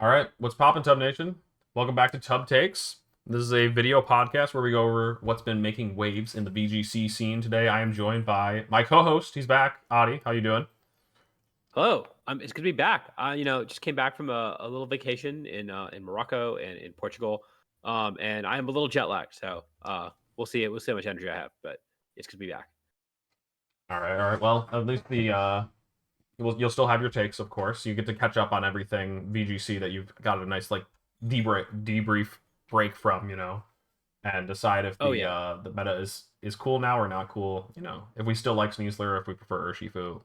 All right, what's poppin', Tub Nation? Welcome back to Tub Takes. This is a video podcast where we go over what's been making waves in the VGC scene. Today, I am joined by my co-host. He's back, Adi. How you doing? Hello, it's good to be back. Just came back from a little vacation in Morocco and in Portugal, and I am a little jet lagged. So we'll see how much energy I have, but it's good to be back. All right. Well, at least you'll still have your takes, of course. You get to catch up on everything VGC that you've got a nice like debrief break from, and decide if Oh the yeah, uh, the meta is cool now or not cool. If we still like Sneasler, if we prefer Urshifu.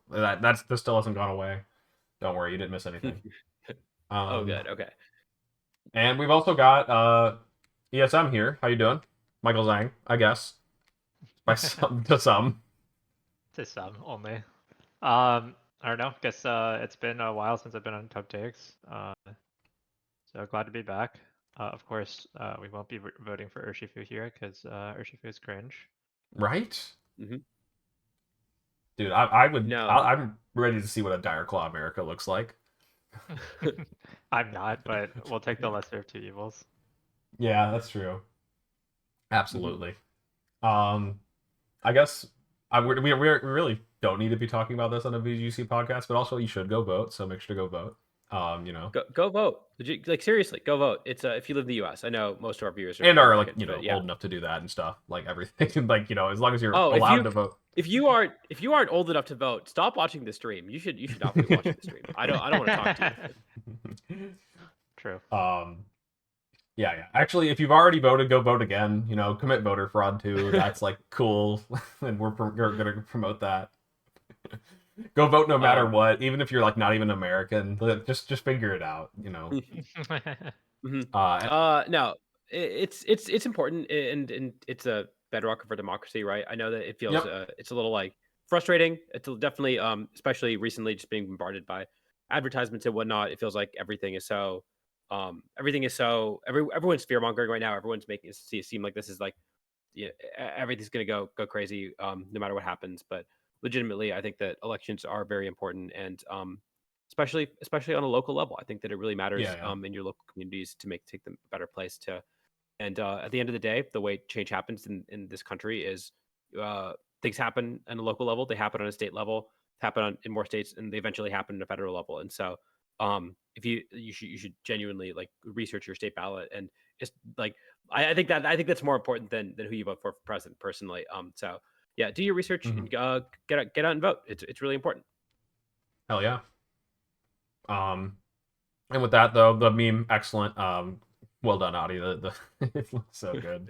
This still hasn't gone away. Don't worry, you didn't miss anything. oh Um, good, okay. and we've also got ESM here. How you doing? Michael Zhang, I guess. By some to some. To some only. I don't know. Guess it's been a while since I've been on Top Takes. So glad to be back. Of course, we won't be voting for Urshifu here because Urshifu is cringe. Right? hmm Dude, I'm ready to see what a Dire Claw America looks like. I'm not, but we'll take the lesser of two evils. Yeah, that's true. hmm Absolutely. Um, I guess we really don't need to be talking about this on a VGC podcast, but also you should go vote. So make sure to go vote. Go vote. Like seriously, go vote. It's if you live in the U.S. I know most of our viewers are and are like American, but yeah. old enough to do that and stuff, like everything. Like as long as you're Oh, allowed to vote. if you aren't old enough to vote, stop watching the stream. You should not be watching the stream. I don't want to talk to you. True. Yeah. Actually, if you've already voted, go vote again. Commit voter fraud too. That's like cool, and we're gonna promote that. Go vote no matter um, what, even if you're like not even American. Just figure it out. Mhm. Uh, No, it's important and it's a bedrock for democracy, right? I know that it feels yep. it's a little like frustrating. Definitely especially recently just being bombarded by advertisements and whatnot. It feels like everyone's fear mongering right now. Everyone's making it seem like this is like yeah, everything's gonna go crazy no matter what happens. But legitimately, I think that elections are very important, and especially on a local level, I think that it really matters Yeah. in your local communities to take them a better place. And at the end of the day, the way change happens in this country is uh, things happen on a local level, they happen on a state level, happen in more states, and they eventually happen at a federal level. And so, if you should genuinely like research your state ballot and just like I think that's more important than who you vote for president personally. So yeah, do your research Hmm. and get out and vote. It's really important. Hell yeah. Um, and with that though, the meme excellent. Well done, Audie. It looks so good.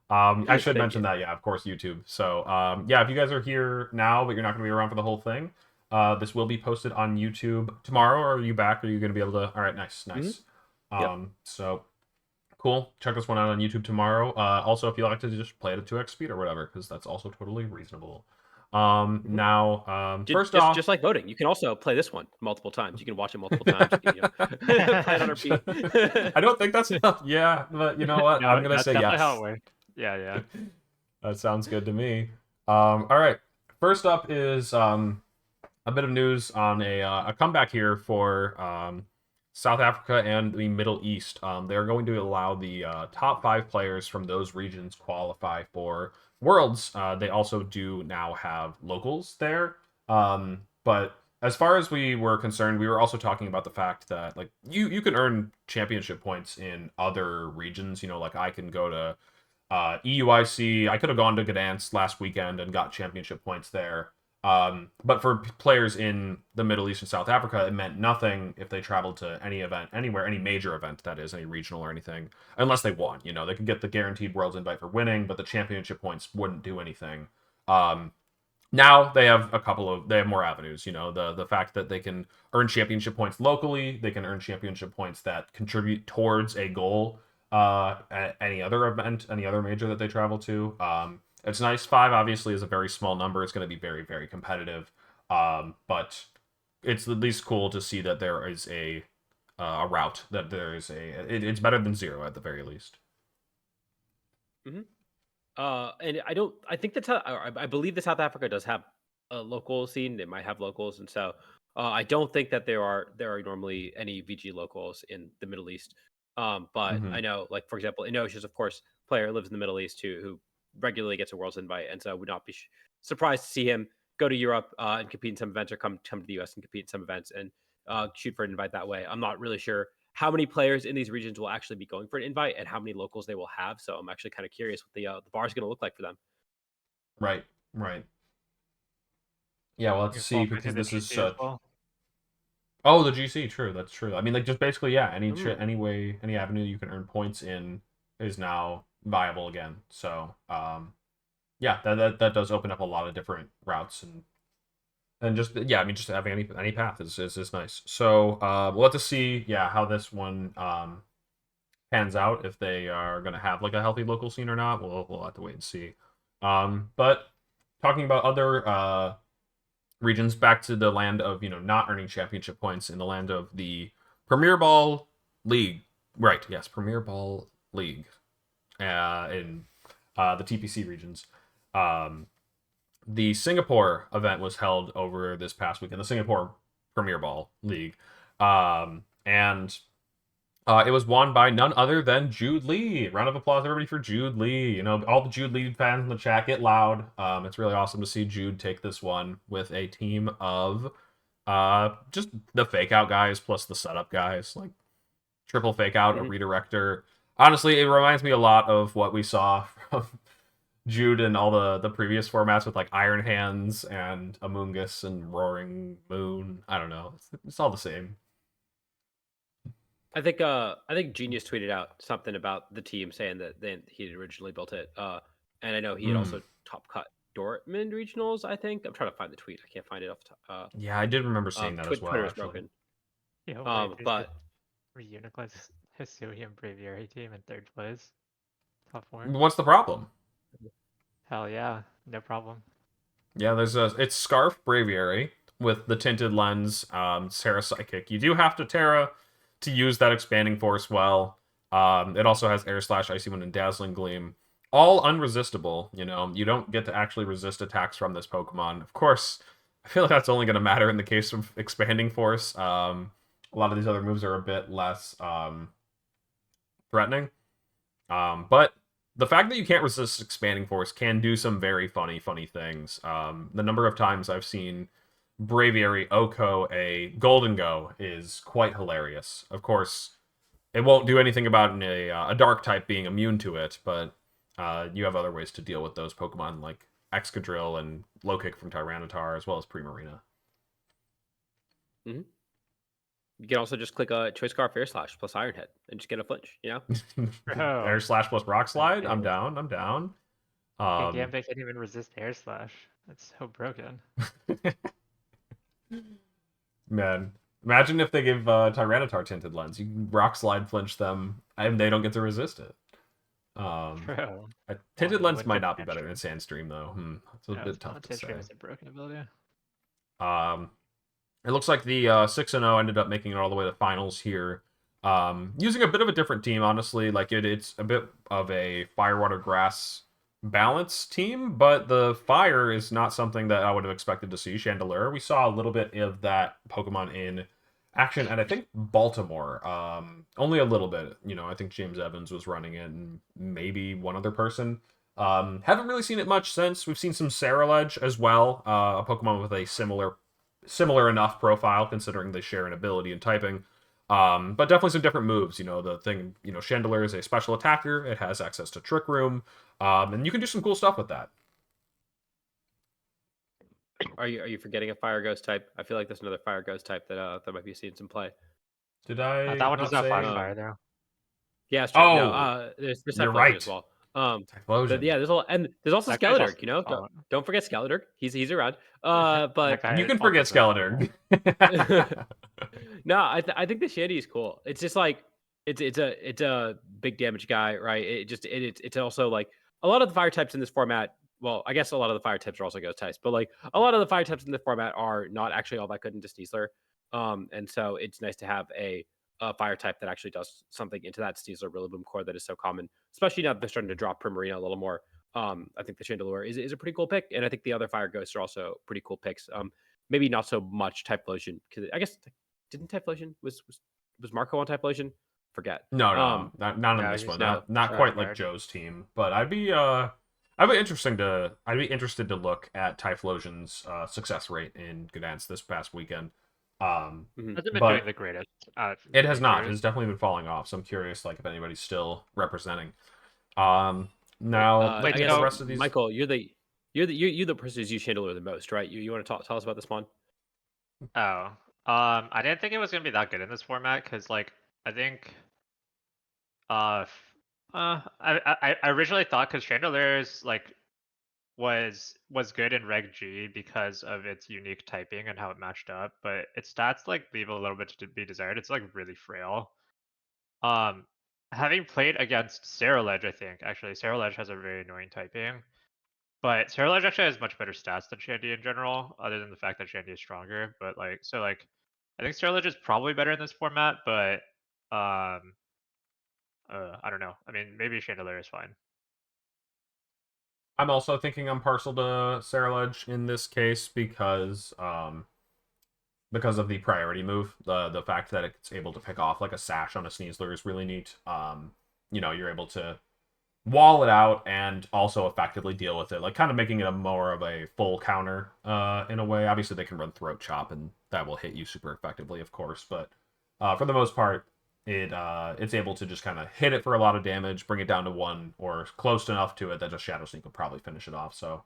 I should Thank you. mention that. Yeah, of course, YouTube. So yeah, if you guys are here now, but you're not going to be around for the whole thing, this will be posted on YouTube tomorrow. Or are you back? Are you going to be able to? All right, nice, hmm nice. Yep. So cool. Check this one out on YouTube tomorrow. Also, if you like to just play it at 2x speed or whatever, because that's also totally reasonable. hmm Now, first Just off, like voting, you can also play this one multiple times. You can watch it multiple times. You can play it on repeat. I don't think that's enough. Yeah, but you know what? I'm No, gonna that's say definitely how it yes. works. Yeah. That sounds good to me. All right. First up is a bit of news on a comeback here for South Africa and the Middle East. They're going to allow the top 5 players from those regions qualify for Worlds. They also do now have locals there. But as far as we were concerned, we were also talking about the fact that like you can earn championship points in other regions. Like I can go to EUIC. I could have gone to Gdansk last weekend and got championship points there. But for players in the Middle East and South Africa, it meant nothing if they traveled to any event, anywhere, any major event, that is, any regional or anything, unless they won. They could get the guaranteed Worlds invite for winning, but the championship points wouldn't do anything. Um, Now they have more avenues. The fact that they can earn championship points locally, they can earn championship points that contribute towards a goal at any other event, any other major that they travel to. It's nice. 5 obviously is a very small number. It's going to be very, very competitive. But it's at least cool to see that there is a route, that there is it's better than 0 at the very least. hmm and I don't. I think that's how I believe that South Africa does have a local scene. They might have locals, and so I don't think that there are normally any VG locals in the Middle East. But Hmm. I know, like for example, Inoshi's of course player lives in the Middle East who regularly gets a Worlds invite, and so I would not be surprised to see him go to Europe and compete in some events, or come to the US and compete in some events and shoot for an invite that way. I'm not really sure how many players in these regions will actually be going for an invite and how many locals they will have. So I'm actually kind of curious what the bar is going to look like for them. Right. Right. Yeah, we'll have to You're see qualified to because the this is GC as such. well. Oh, the GC, true. That's true. I mean, like just basically, yeah. Mm. Any way, any avenue you can earn points in is now viable again. So, yeah, that does open up a lot of different routes and just yeah, I mean, just having any path is nice. So, we'll have to see, yeah, how this one pans out if they are gonna have like a healthy local scene or not. We'll have to wait and see. But talking about other regions, back to the land of not earning championship points, in the land of the Premier Ball League. Right, yes, Premier Ball League in the TPC regions. Um, the Singapore event was held over this past weekend, the Singapore Premier Ball League. And it was won by none other than Jude Lee. Round of applause, everybody, for Jude Lee. All the Jude Lee fans in the chat, get loud. It's really awesome to see Jude take this one with a team of just the fake out guys plus the setup guys, like triple fake out, a Hmm. redirector. Honestly, it reminds me a lot of what we saw from Jude in all the previous formats with like Iron Hands and Amoongus and Roaring Moon. I don't know. It's all the same. I think Genius tweeted out something about the team saying that he had originally built it. And I know he had Mm. also top cut Dortmund regionals. I think I'm trying to find the tweet. I can't find it off the top. Yeah, I did remember seeing that as well, Twitter is actually. broken. Yo, wait, these could But reunifies Hisui and Braviary team in third place. Top four. What's the problem? Hell yeah, no problem. Yeah, it's Scarf Braviary with the tinted lens, Terra Psychic. You do have to Terra to use that expanding force well. It also has Air Slash, Icy Wind, and Dazzling Gleam. All unresistible, You don't get to actually resist attacks from this Pokemon. Of course, I feel like that's only going to matter in the case of expanding force. A lot of these other moves are a bit less threatening. But the fact that you can't resist expanding force can do some very funny things. The number of times I've seen Braviary Oko a Golden Go is quite hilarious. Of course, it won't do anything about a dark type being immune to it, but you have other ways to deal with those Pokemon like Excadrill and Low Kick from Tyranitar, as well as Primarina. hmm you can also just click a Choice Scarf Air Slash plus Iron Head and just get a flinch. Bro, Air Slash plus Rock Slide. I'm okay. down. I'm down. Gambit can't even resist Air Slash. That's so broken. Man, imagine if they give Tyranitar tinted lens. You can rock slide flinch them, and they don't get to resist it. Bro. Tinted Wanted to lens win might from not be better than Sandstream. Sandstream though. It's a No, bit it's tough not. to say. Sandstream is a broken ability. Um, it looks like the 6-0 ended up making it all the way to finals here. Using a bit of a different team, honestly. Like it's a bit of a fire, water, grass balance team, but the fire is not something that I would have expected to see. Chandelure, we saw a little bit of that Pokemon in action, and I think Baltimore. Only a little bit. I think James Evans was running it, and maybe one other person. Haven't really seen it much since. We've seen some Ceruledge as well, a Pokemon with a similar enough profile, considering they share an ability in typing. But definitely some different moves. The thing, Chandelure is a special attacker. It has access to Trick Room, and you can do some cool stuff with that. Are you forgetting a Fire Ghost type? I feel like there's another Fire Ghost type that might be seeing some play. Did I That one not does not flash say? fire though. Yeah, it's true. No, Oh, there's you're Typhlosion as right. well. Typhlosion. Yeah, there's also That guy's also Skeledirk. Don't forget Skeledirk. He's around. That But guy You can also forget does Skeledirk. no, I think the Shandy is cool. It's just like it's a big damage guy, right? It's also like a lot of the fire types in this format. Well, I guess a lot of the fire types are also ghost types, but like a lot of the fire types in the format are not actually all that good into Sneasler. And so it's nice to have a fire type that actually does something into that Sneasler Rillaboom core that is so common, especially now that they're starting to drop Primarina a little more. I think the Chandelure is a pretty cool pick, and I think the other fire ghosts are also pretty cool picks. maybe not so much Typhlosion, because I guess didn't Typhlosion was Marco on Typhlosion? Forget. No, not on No, this he's one. no. Not quite like retired. Joe's team, but I'd be interested to look at Typhlosion's success rate in Gdansk this past weekend. Mhm. Hasn't been doing But the greatest. it has not. majors. It's definitely been falling off. So I'm curious, like, if anybody's still representing. Now I looking at guess the rest of these. Michael, you're the person who's used Chandelier the most, right? You want to tell us about this one? Oh, I didn't think it was gonna be that good in this format because, like, I think, I originally thought because Chandelier's like was good in Reg G because of its unique typing and how it matched up, but its stats like leave a little bit to be desired. It's like really frail. Um, Having played against Cerulege, I think actually Cerulege has a very annoying typing. But Cerulege actually has much better stats than Shandy in general, other than the fact that Shandy is stronger. But like, so like, I think Cerulege is probably better in this format, but um, I don't know. I mean, maybe Chandelier is fine. I'm also thinking I'm partial to Saraledge in this case because of the priority move. The fact that it's able to pick off like a sash on a Sneasler is really neat. You're able to wall it out and also effectively deal with it, like kind of making it a more of a full counter in a way. Obviously, they can run throat chop and that will hit you super effectively, of course, but for the most part, it's able to just kind of hit it for a lot of damage, bring it down to one or close enough to it that just Shadow Sneak will probably finish it off. So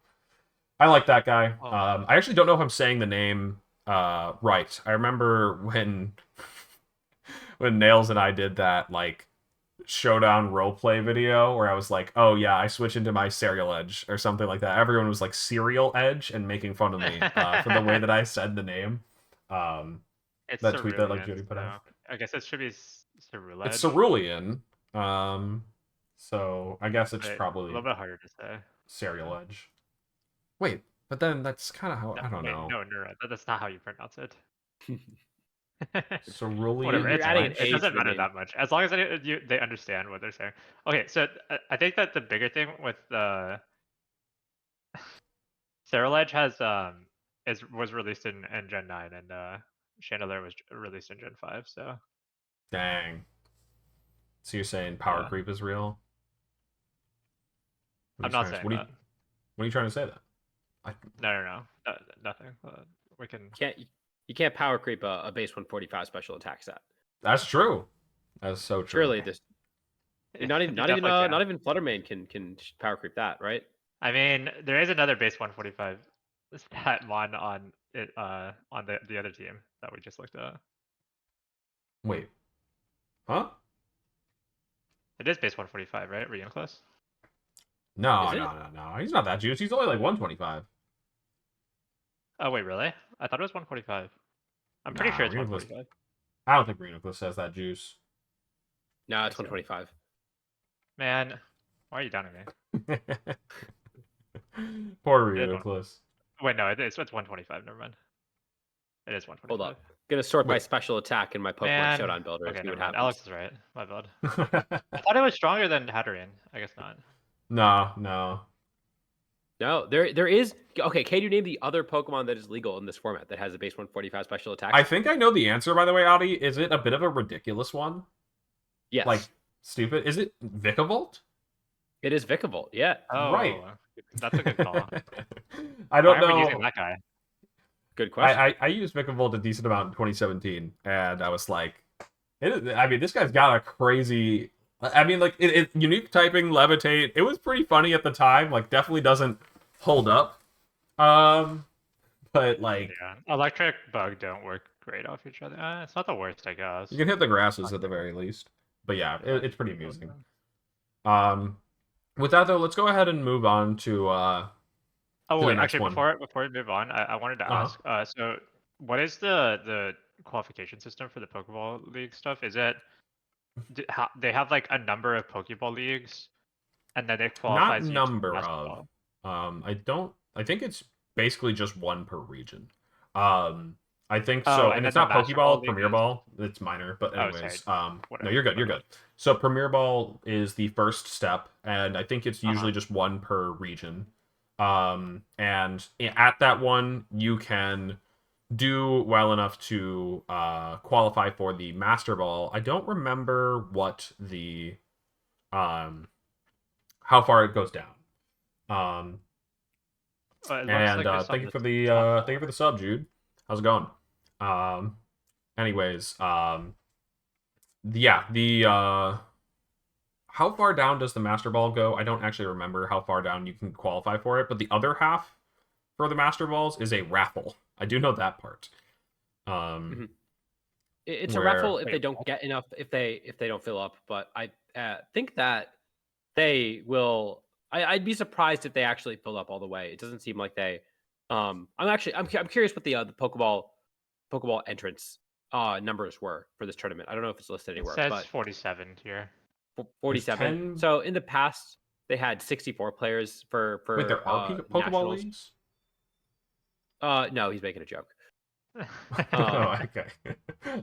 I like that guy. Oh. I actually don't know if I'm saying the name right. I remember when Nails and I did that like showdown roleplay video where I was like, oh yeah, I switch into my Serial Edge or something like that. Everyone was like Serial Edge and making fun of me for the way that I said the name. It's That tweet that like Cerulean, Jody put out. so I guess it should be It's Cerulege. Cerulean. So I guess it's But a probably little bit harder to say. Serial Edge. Wait, but then that's kind of how No, I don't wait, know. no, Nura. That's not how you pronounce it. Whatever, Cerulean You're it's adding fine. an It A to doesn't the matter name. that much as long as they understand what they're saying. Okay, so I think that the bigger thing with the Cerulege was released in Gen 9 and Chandelier was released in Gen 5. So Dang. So you're saying power yeah, creep is real? I'm not saying that. What are you trying to say then? No, nothing. We can. You can't power creep a base 145 special attack set. That's true. That's so true. Surely this not even You definitely can. not even Fluttermane can power creep that, right? I mean, there is another base 145 stat one on it on the other team that we just looked at. Wait. Huh? It is base 145, right? Reuniclus? No, Is it? no. He's not that juice. He's only like 125. Oh wait, really? I thought it was 145. I'm pretty Nah, sure it's Reuniclus. 145. I don't think Reuniclus has that juice. No, it's Let's go. 125. Man, why are you downing me? Poor It is Reuniclus. Wait, no, it's 125. Never mind. It is 125. Hold up. Gonna sort my Wait. special attack in my Pokemon Man. Showdown builder and Okay, see never what mind. happens. Alex is right. My bad. I thought it was stronger than Hatterene. I guess not. No. No, there is. Okay, can you name the other Pokemon that is legal in this format that has a base 145 special attack? I think I know the answer, by the way, Audi. Is it a bit of a ridiculous one? Yes. Like, stupid? Is it Vikavolt? It is Vikavolt, yeah. Oh, Right. That's a good call. I don't Why are know. we using that guy? Good question. I used Vikavolt a decent amount in 2017, and I was like, this guy's got a crazy. I mean, like, unique typing, levitate. It was pretty funny at the time. Like, definitely doesn't hold up. But like, Yeah, electric bug don't work great off each other. It's not the worst, I guess. you can hit the grasses at the very least. But yeah, Yeah, it's pretty amusing. With that though, let's go ahead and move on to Oh to the wait, next actually, one. before we move on, I wanted to Uh-huh. ask. So what is the qualification system for the Pokeball League stuff? Is it they have like a number of Pokeball leagues, and then it qualifies Not you to number of. basketball? I think it's basically just one per region. I think Oh, so, and and then it's the not Master Ball Pokeball, League Premier is. Ball. It's minor, but Oh, anyways, sorry. no, Whatever. you're good. You're good. So Premier Ball is the first step, and I think it's Uh-huh. usually just one per region. And at that one, you can do well enough to qualify for the Master Ball. I don't remember what the how far it goes down. Um, It looks and like it's on thank you the for the top thank you for four. the sub, Jude. How's it going? Um, anyways, yeah, the how far down does the Master Ball go? I don't actually remember how far down you can qualify for it, but the other half for the Master Balls is a raffle. I do know that part. Um, Mhm. It's a where raffle if they Wait, don't what? get enough, if they don't fill up. But I think that they will. I'd be surprised if they actually fill up all the way. It doesn't seem like they. I'm curious what the Pokeball entrance numbers were for this tournament. I don't know if it's listed It anywhere, says but 47 here. there's 47. 10. So in the past, they had 64 players Wait, for there are Pokeball nationals. leagues? No, he's making a joke. Oh, Um, okay.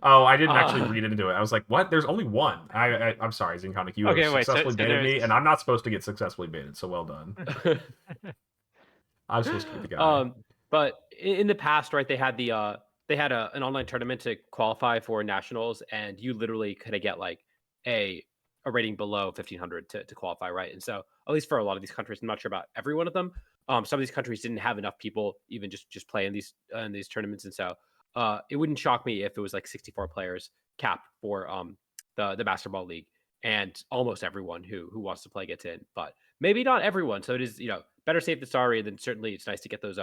Oh, I didn't actually uh, read into it. I was like, what? There's only one. I'm sorry, Zinconic. You have Okay, wait. So successfully so baited there's me, and I'm not supposed to get successfully baited, so well done. I'm supposed to be the guy. um, but in the past, right, they had an online tournament to qualify for nationals, and you literally could get like a a rating below 1500 to qualify, right? And so at least for a lot of these countries, I'm not sure about every one of them. Some of these countries didn't have enough people even just play in these tournaments, and so it wouldn't shock me if it was like 64 players cap for the basketball league, and almost everyone who wants to play gets in, but maybe not everyone. So it is, better safe than sorry. And then certainly it's nice to get those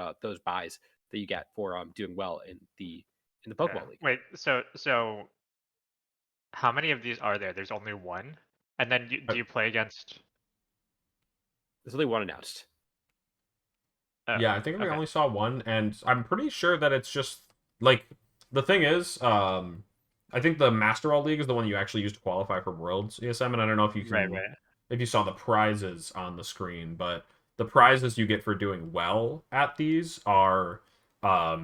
buys that you get for doing well in the okay. Pokeball League. Wait, so how many of these are there? There's only one, and then Uh, do you play against? There's only one announced. Oh, yeah, I think we okay. only saw one, and I'm pretty sure that it's just like the thing is, I think the Master Ball League is the one you actually use to qualify for Worlds ESM, and I don't know Right, right. if you saw the prizes on the screen, but the prizes you get for doing well at these are a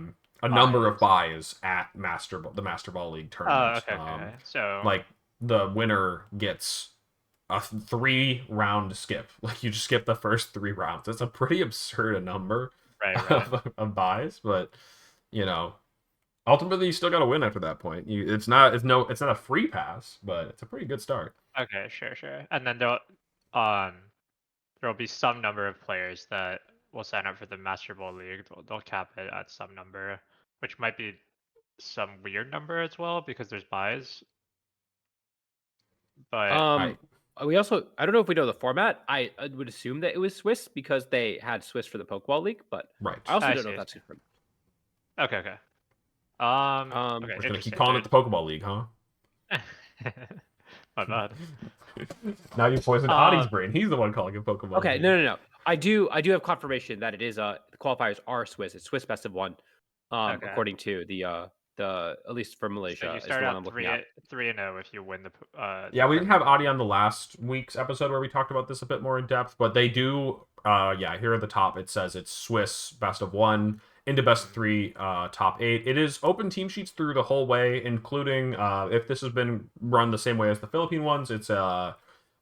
number of Buys. buys at the Master Ball League Oh, tournament. okay, okay. So, Like the winner gets a 3 round skip. Like you just skip the first 3 rounds. It's a pretty absurd number right, right. of buys, but you know, ultimately you still got to win after that point. It's not a free pass, but it's a pretty good start. Okay, sure, sure. And then there'll be some number of players that will sign up for the Master Ball League. They'll cap it at some number, which might be some weird number as well because there's buys. But I We also, I don't know if we know the format. I would assume that it was Swiss because they had Swiss for the Pokeball League, but I right. also I don't know see, if I that's see. confirmed. Okay, okay. Um, We're Okay, just gonna keep interesting, calling it dude. the Pokeball League, huh? My bad. Now you poisoned Adi's Um, brain. He's the one calling it Pokeball okay, League. no. I do have confirmation that it is the qualifiers are Swiss. It's Swiss best of one, okay. according to the at least for So you Malaysia is start the one out I'm looking at. 3-0 if you win Yeah, the we didn't have tournament. Adi on the last week's episode where we talked about this a bit more in depth, but they do. Yeah, here at the top it says it's Swiss best of one into best of Mhm. three, top eight. It is open team sheets through the whole way, including if this has been run the same way as the Philippine ones, it's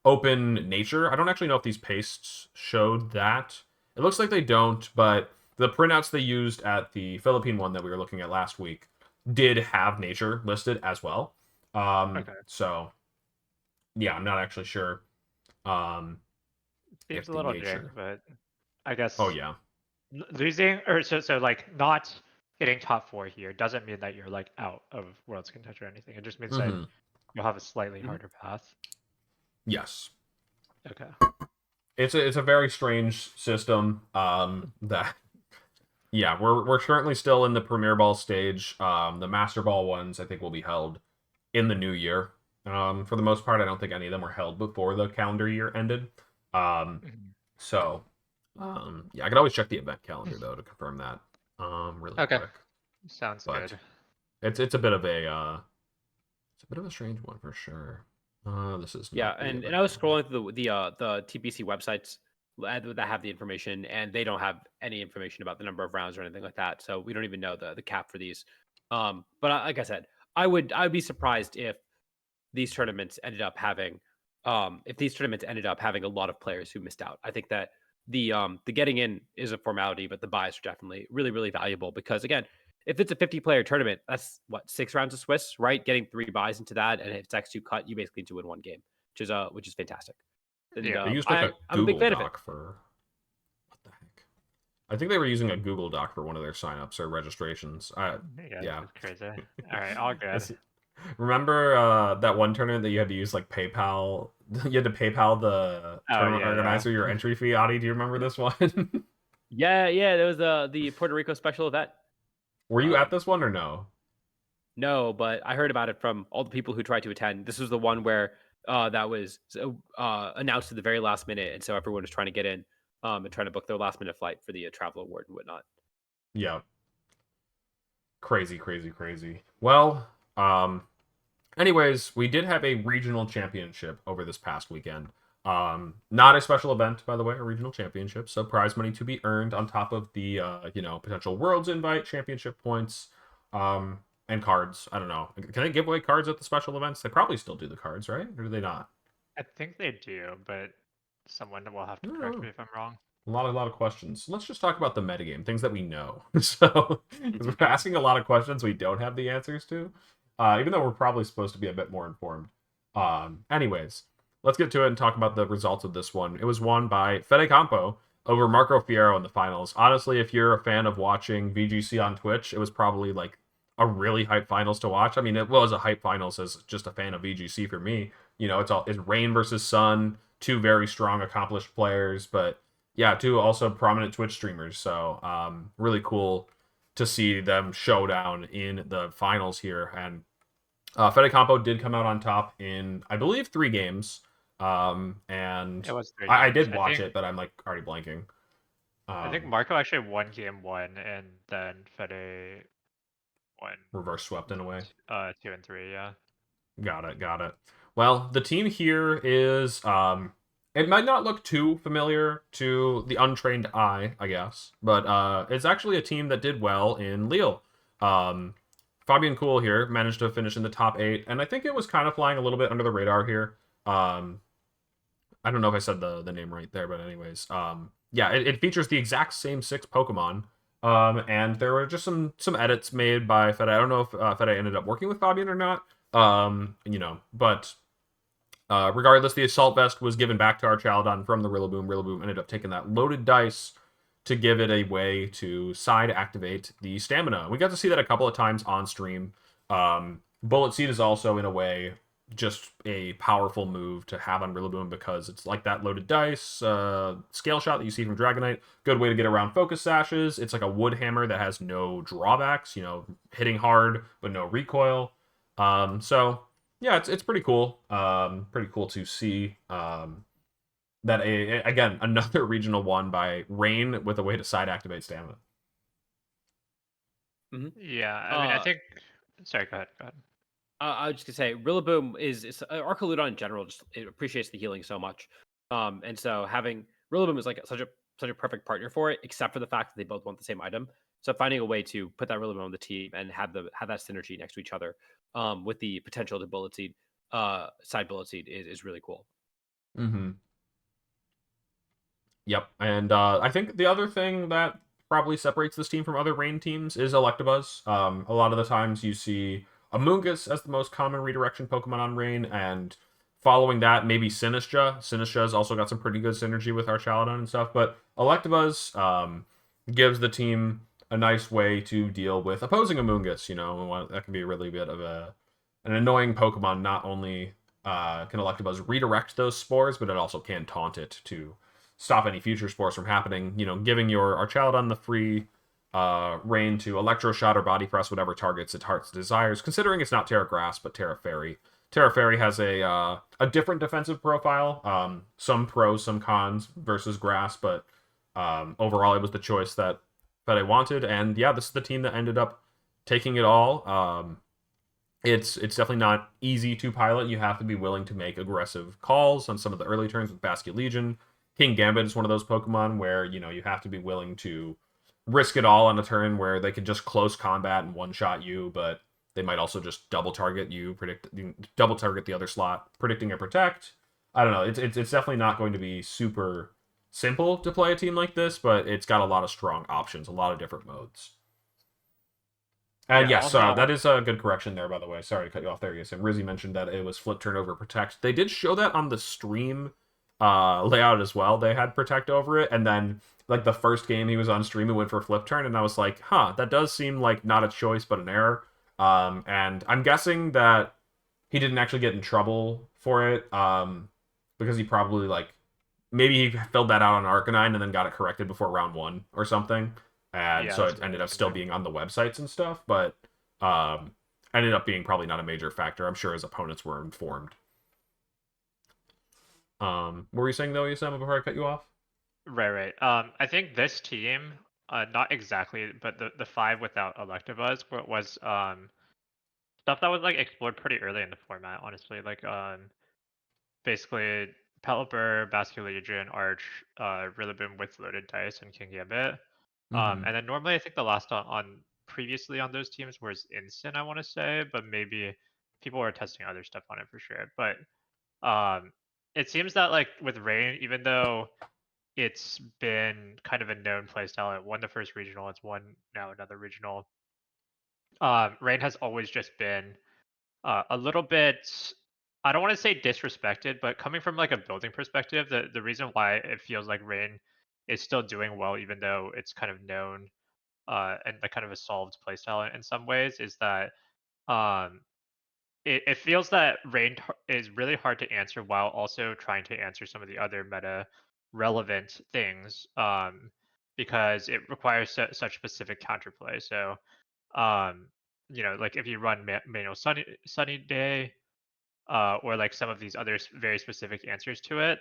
open nature. I don't actually know if these pastes showed that. It looks like they don't, but the printouts they used at the Philippine one that we were looking at last week did have nature listed as well. Okay. So yeah, I'm not actually sure Seems if a the little jank, nature. but I Oh guess yeah. losing or so like not hitting top four here doesn't mean that you're like out of World's contention or anything. It just means that Hmm. you'll have a slightly Mhm. harder path. Yes. Okay. It's a very strange system. That yeah, we're currently still in the Premier Ball stage. The Master Ball ones I think will be held in the new year. For the most part, I don't think any of them were held before the calendar year ended. Um, Mhm. so yeah, I could always check the event calendar though to confirm that really Okay. quick. Sounds But good. it's a bit of a strange one for sure. This is Yeah, not the and event I was calendar. scrolling through the TPC websites that have the information, and they don't have any information about the number of rounds or anything like that. So we don't even know the cap for these. But like I said, I would be surprised these tournaments ended up having if these tournaments ended up having a lot of players who missed out. I think that the getting in is a formality, but the buys are definitely really valuable because again, if it's a 50-player tournament, that's what 6 rounds of Swiss, right? Getting 3 buys into that, and if it's X2 cut, you basically need to win 1 game, which is fantastic. And Yeah. They used like a I'm a big Google fan of it. Doc for what the heck? I think they were using a Google Doc for one of their signups or registrations. Yeah. It's crazy. All right, all good. Remember that one tournament that you had to use like PayPal? You had to PayPal the tournament organizer your entry fee. Adi, do you remember this one? Yeah, there was the Puerto Rico special event. Were you at this one or no? No, but I heard about it from all the people who tried to attend. This was the one where that was announced at the very last minute, and so everyone was trying to get in and trying to book their last minute flight for the travel award and whatnot. Yeah. Crazy. Well, anyways, we did have a regional championship over this past weekend. Not a special event, by the way, a regional championship. So prize money to be earned on top of the potential Worlds invite, championship points, and cards. I don't know. Can they give away cards at the special events? They probably still do the cards, right? Or do they not? I think they do, but someone will have to correct me if I'm wrong. A lot of questions. Let's just talk about the metagame, things that we know. So, because we're asking a lot of questions we don't have the answers to, even though we're probably supposed to be a bit more informed. Anyways, let's get to it and talk about the results of this one. It was won by Fede Campo over Marco Fierro in the finals. Honestly, if you're a fan of watching VGC on Twitch, it was probably like a really hype finals to watch. I mean, it was a hype finals as just a fan of VGC for me. It's rain versus sun, 2 very strong, accomplished players, but yeah, 2 also prominent Twitch streamers. So really cool to see them showdown in the finals here. And Fede Campo did come out on top in, I believe, 3 games. And it was 3 I games. did watch it, but I'm like already blanking. I think Marco actually won game 1, and then Fede won reverse swept in a way. 2 and 3, yeah. Got it. Well, the team here is it might not look too familiar to the untrained eye, I guess, but it's actually a team that did well in Lille. Fabian Kuhl here managed to finish in the top 8, and I think it was kind of flying a little bit under the radar here. I don't know if I said the name right there, but anyways, yeah, it features the exact same 6 Pokemon. And there were just some edits made by Fede. I don't know if Fede ended up working with Fabian or not. But regardless, the Assault Vest was given back to our Chaladon from the Rillaboom. Rillaboom ended up taking that loaded dice to give it a way to side activate the stamina. We got to see that a couple of times on stream. Bullet Seed is also, in a way, just a powerful move to have on Rillaboom because it's like that loaded dice, scale shot that you see from Dragonite. Good way to get around focus sashes. It's like a wood hammer that has no drawbacks, hitting hard but no recoil. So yeah, it's pretty cool. Pretty cool to see that again another regional won by Rain with a way to side activate stamina. Mm-hmm. Yeah, I mean, I think. Sorry, go ahead. I was just gonna say, Rillaboom is Archaludon in general. Just it appreciates the healing so much, and so having Rillaboom is like such a perfect partner for it. Except for the fact that they both want the same item, so finding a way to put that Rillaboom on the team and have that synergy next to each other, with the potential to Bullet Seed, side Bullet Seed is really cool. Mm-hmm. Yep, and I think the other thing that probably separates this team from other Rain teams is Electabuzz. A lot of the times you see Amoonguss as the most common redirection Pokemon on Rain, and following that, maybe Sinistcha. Sinistcha's also got some pretty good synergy with our Chaladon and stuff, but Electabuzz gives the team a nice way to deal with opposing Amoonguss. That can be a really bit of an annoying Pokemon. Not only can Electabuzz redirect those spores, but it also can taunt it to stop any future spores from happening, giving our Chaladon the free Rain to Electro Shot or Body Press whatever targets its heart's desires, considering it's not Terra Grass, but Terra Fairy. Terra Fairy has a different defensive profile, some pros, some cons versus Grass, but overall it was the choice that I wanted, and yeah, this is the team that ended up taking it all. It's definitely not easy to pilot. You have to be willing to make aggressive calls on some of the early turns with Basket Legion. King Gambit is one of those Pokemon where, you have to be willing to risk it all on a turn where they could just close combat and one-shot you, but they might also just double target you, double target the other slot, predicting a protect. I don't know. It's definitely not going to be super simple to play a team like this, but it's got a lot of strong options, a lot of different modes. And Yeah, yes, also, that is a good correction there, by the way. Sorry to cut you off there. Yes, and Rizzy mentioned that it was flip, turnover, protect. They did show that on the stream layout as well. They had protect over it, and then like the first game he was on stream, he went for flip turn, and I was like, huh, that does seem like not a choice but an error. And I'm guessing that he didn't actually get in trouble for it, because he probably like maybe he filled that out on Arcanine and then got it corrected before round one or something, and yeah, so that's it what I ended was up still thinking. being on the websites and stuff. But um, ended up being probably not a major factor. I'm sure his opponents were informed. What were you saying though, ESM, before I cut you off? Right. I think this team, not exactly, but the five without Electivas was stuff that was like explored pretty early in the format. Honestly, like basically Pelipper, Vascular Legion, Arch, Rillaboom with loaded dice, and King Gambit. Mm-hmm. And then normally I think the last on previously on those teams was Instant, I want to say, but maybe people were testing other stuff on it for sure. But it seems that like with Rain, even though it's been kind of a known playstyle, it won the first regional, it's won now another regional. Rain has always just been a little bit, I don't want to say disrespected, but coming from like a building perspective, the reason why it feels like Rain is still doing well, even though it's kind of known and like kind of a solved playstyle in some ways, is that um, it feels that Rain is really hard to answer while also trying to answer some of the other meta relevant things, because it requires such specific counterplay. So like if you run manual sunny day, or like some of these other very specific answers to it,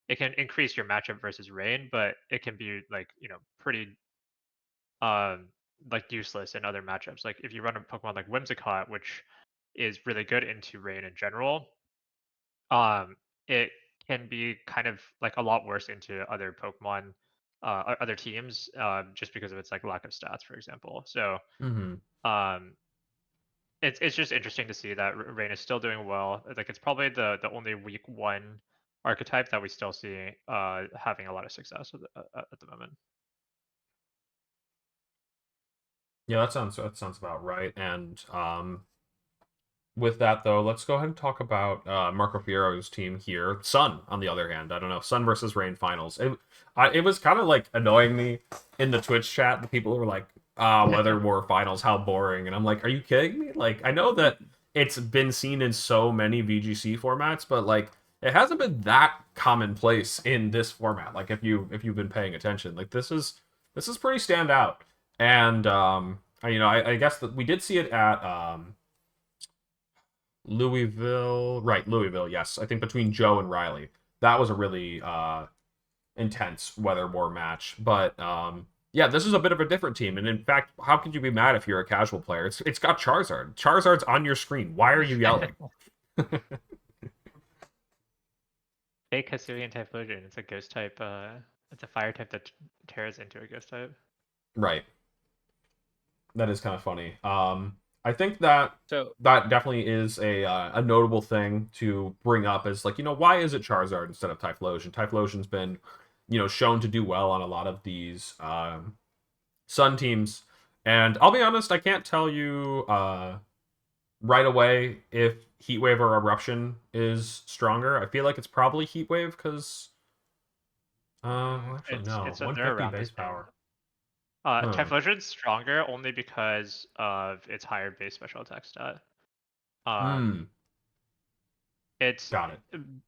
it can increase your matchup versus Rain, but it can be like pretty um like useless in other matchups. Like if you run a Pokemon like Whimsicott, which is really good into Rain in general, it can be kind of like a lot worse into other Pokemon, other teams, just because of its like lack of stats, for example. So Mm-hmm. um, it's just interesting to see that Rain is still doing well. Like it's probably the only week one archetype that we still see having a lot of success at the moment. Yeah, that sounds about right. And with that though, let's go ahead and talk about Marco Fiero's team here. Sun, on the other hand, I don't know, Sun versus Rain finals. It was kind of like annoying me in the Twitch chat. The people were like, Weather War finals, how boring. And I'm like, are you kidding me? Like, I know that it's been seen in so many VGC formats, but like it hasn't been that commonplace in this format. Like if you've been paying attention, like this is pretty standout. And I guess that we did see it at Louisville, right? Louisville, yes. I think between Joe and Riley, that was a really intense weather war match. But yeah, this is a bit of a different team, and in fact, how could you be mad if you're a casual player? It's got Charizard. Charizard's on your screen. Why are you yelling? Fake Hisuian Typhlosion. It's a ghost type. It's a fire type that tears into a ghost type. Right. That is kind of funny. I think that So that definitely is a notable thing to bring up as like why is it Charizard instead of Typhlosion? Typhlosion's been shown to do well on a lot of these Sun teams, and I'll be honest, I can't tell you right away if Heatwave or Eruption is stronger. I feel like it's probably Heatwave because well, actually no, It's in there 150 around the base same. power. Huh. Typhlosion's stronger only because of its higher base special attack stat. Um, Hmm. it's Got it.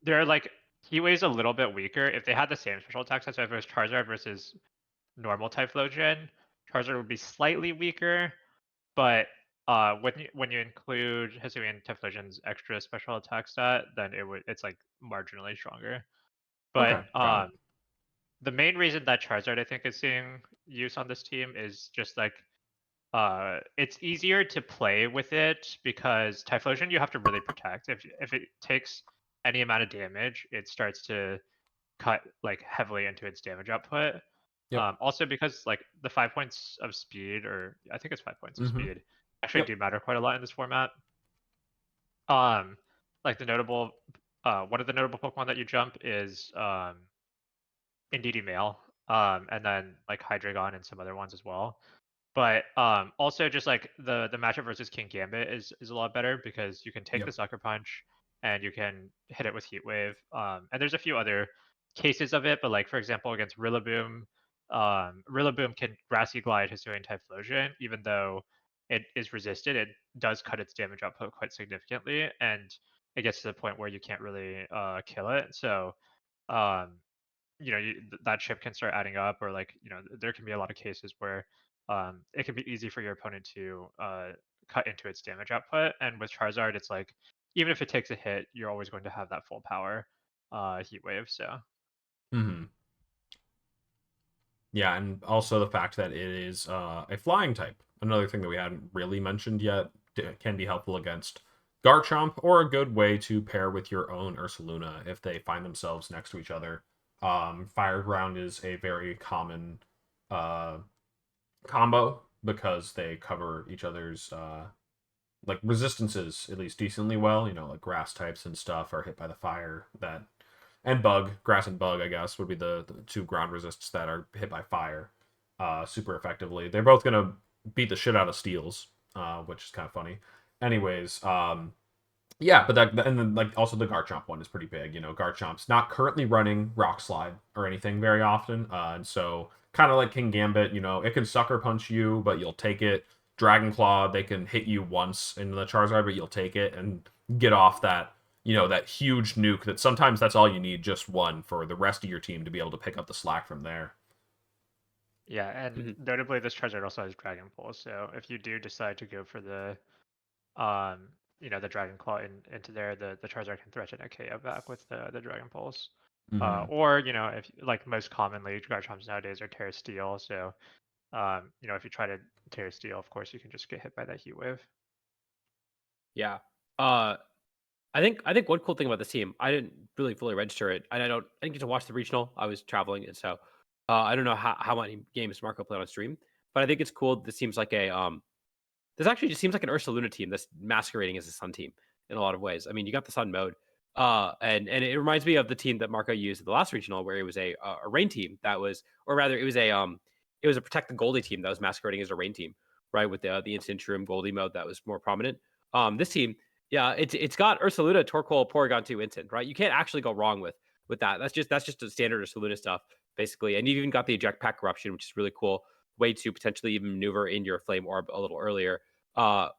they're like he weighs a little bit weaker. If they had the same special attack stat, so if it was Charizard versus normal Typhlosion, Charizard would be slightly weaker, but when you include Hisuian Typhlosion's extra special attack stat, then it's like marginally stronger. But Okay. Got it. the main reason that Charizard I think is seeing use on this team is just like it's easier to play with it because Typhlosion you have to really protect. If it takes any amount of damage, it starts to cut like heavily into its damage output. Yep. Also because like the 5 points of speed, or I think it's 5 points of Mm-hmm. speed, actually Yep. do matter quite a lot in this format. Um, like the notable, one of the notable Pokemon that you jump is Indeedee Male, and then like Hydreigon and some other ones as well. But also just like the matchup versus King Gambit is a lot better because you can take Yep. the Sucker Punch and you can hit it with Heat Wave. And there's a few other cases of it, but like for example against Rillaboom, Rillaboom can Grassy Glide Hisuian Typhlosion, even though it is resisted, it does cut its damage output quite significantly, and it gets to the point where you can't really kill it. So um, that chip can start adding up, or like there can be a lot of cases where it can be easy for your opponent to cut into its damage output. And with Charizard, it's like even if it takes a hit, you're always going to have that full power Heat Wave. So Mm-hmm. Yeah, and also the fact that it is a flying type. Another thing that we hadn't really mentioned yet can be helpful against Garchomp, or a good way to pair with your own Ursaluna if they find themselves next to each other. Fire Ground is a very common uh, combo because they cover each other's like resistances at least decently well. Like grass types and stuff are hit by the fire that and bug, grass and bug, I guess, would be the two ground resists that are hit by fire super effectively. They're both gonna beat the shit out of steels, which is kind of funny. Anyways, yeah, but that and then like also the Garchomp one is pretty big. Garchomp's not currently running Rock Slide or anything very often, and so kind of like King Gambit, it can sucker punch you, but you'll take it. Dragon Claw, they can hit you once in the Charizard, but you'll take it and get off that huge nuke. That sometimes that's all you need, just one for the rest of your team to be able to pick up the slack from there. yeah, and Mhm. notably this Charizard also has Dragon Pulse. So if you do decide to go for um the Dragon Claw into there, the Charizard can threaten a KO back with the Dragon Pulse. Mm-hmm. Or if like most commonly Garchomps nowadays are Terra Steel, so if you try to Terra Steel, of course you can just get hit by that Heat Wave. Yeah. Uh, I think one cool thing about this team, I didn't really fully register it, and I didn't get to watch the regional. I was traveling, and so I don't know how many games Marco played on stream. But I think it's cool. This seems like this actually just seems like an Ursaluna team that's masquerading as a Sun team in a lot of ways. I mean, you got the Sun mode, and it reminds me of the team that Marco used at the last regional, where it was a rain team that was, or rather, it was a Protect the Goldie team that was masquerading as a rain team, right? With the Instant Shroom Goldie mode that was more prominent. This team, yeah, it's got Ursaluna, Torkoal, Porygon 2 Instant, right? You can't actually go wrong with that. That's just a standard Ursaluna stuff, basically. And you've even got the Eject Pack Corruption, which is really cool way to potentially even maneuver in your Flame Orb a little earlier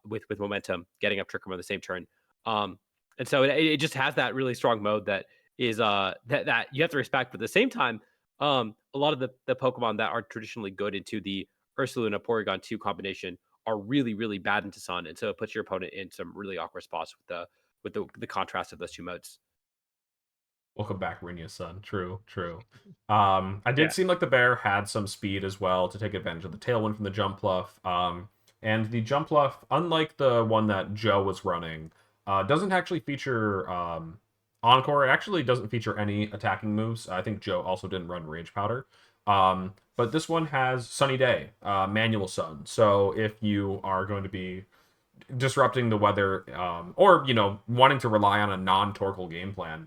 with momentum, getting up Trick Room on the same turn. And so it just has that really strong mode that is that you have to respect. But at the same time, a lot of the Pokemon that are traditionally good into the Ursaluna Porygon 2 combination are really, really bad into Sun. And so it puts your opponent in some really awkward spots with the contrast of those two modes. Welcome back, Rinya son. True, true. I did Yeah. seem like the bear had some speed as well to take advantage of the tailwind from the jump bluff. And the jump bluff, unlike the one that Joe was running, doesn't actually feature Encore. It actually doesn't feature any attacking moves. I think Joe also didn't run Rage Powder. But this one has Sunny Day, Manual Sun. So if you are going to be disrupting the weather, or wanting to rely on a non-Torkoal game plan,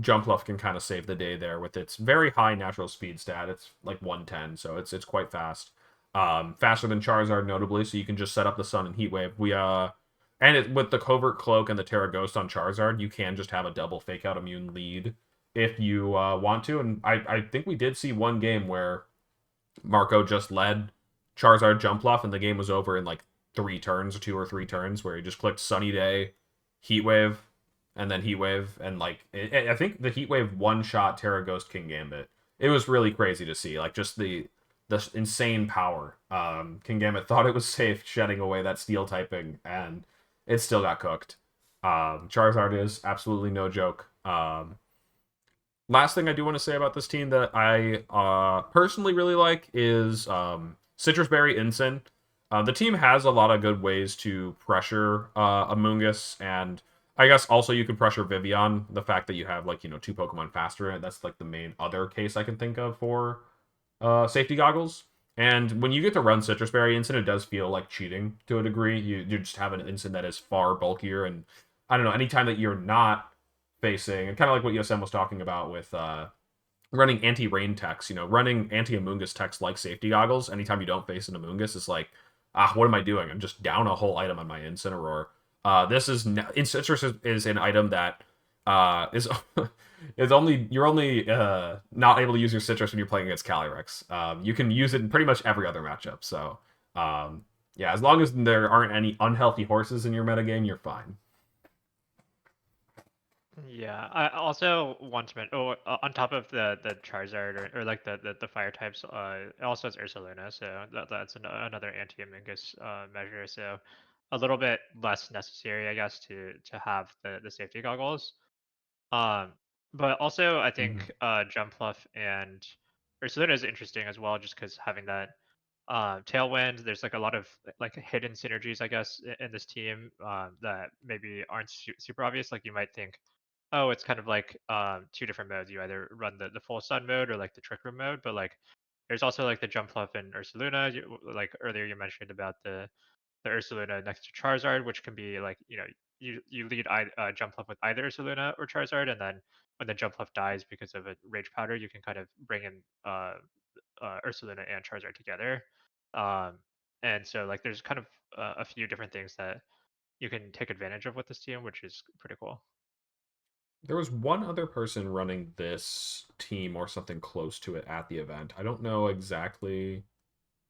Jumpluff can kind of save the day there with its very high natural speed stat. It's like 110, so it's quite fast. Faster than Charizard, notably, so you can just set up the Sun and Heat Wave. With the Covert Cloak and the Terra Ghost on Charizard, you can just have a double Fake Out Immune lead if you want to. And I think we did see one game where Marco just led Charizard Jumpluff, and the game was over in like 3 turns, 2 or 3 turns, where he just clicked Sunny Day, Heat Wave, and then Heat Wave, and like I think the Heat Wave one shot Terra Ghost King Gambit. It was really crazy to see, like just the insane power. King Gambit thought it was safe shedding away that steel typing, and it still got cooked. Charizard is absolutely no joke. Last thing I do want to say about this team that I personally really like is Citrus Berry Ensign. The team has a lot of good ways to pressure Amoonguss, and I guess also you can pressure Vivian. The fact that you have like 2 Pokemon faster, that's like the main other case I can think of for safety goggles. And when you get to run Citrus Berry Ensign, it does feel like cheating to a degree. You just have an Ensign that is far bulkier, and I don't know. Anytime that you're not facing, and kind of like what ESM was talking about with running anti-rain techs, running anti-Amoonguss techs like safety goggles anytime you don't face an Amoonguss is like, what am I doing? I'm just down a whole item on my Incineroar. This is Incitrus is an item that is is only you're only not able to use your citrus when you're playing against Calyrex. You can use it in pretty much every other matchup. So yeah, as long as there aren't any unhealthy horses in your metagame, you're fine. Yeah, I also want to mention, on top of the Charizard or like the fire types, it also has Ursaluna, so that's another anti-Amoonguss measure. So a little bit less necessary, I guess, to have the safety goggles. But also I think Jumpluff and Ursaluna is interesting as well, just because having that Tailwind, there's like a lot of like hidden synergies, I guess, in this team that maybe aren't super obvious. Like you might think, oh, it's kind of like two different modes. You either run the full sun mode or like the trick room mode, but like there's also like the Jumpluff and Ursaluna. Like earlier you mentioned about the Ursaluna next to Charizard, which can be like, you lead Jumpluff with either Ursaluna or Charizard, and then when the Jumpluff dies because of a Rage Powder, you can kind of bring in Ursaluna and Charizard together. Um, and so like there's kind of a few different things that you can take advantage of with this team, which is pretty cool. There was one other person running this team or something close to it at the event. I don't know exactly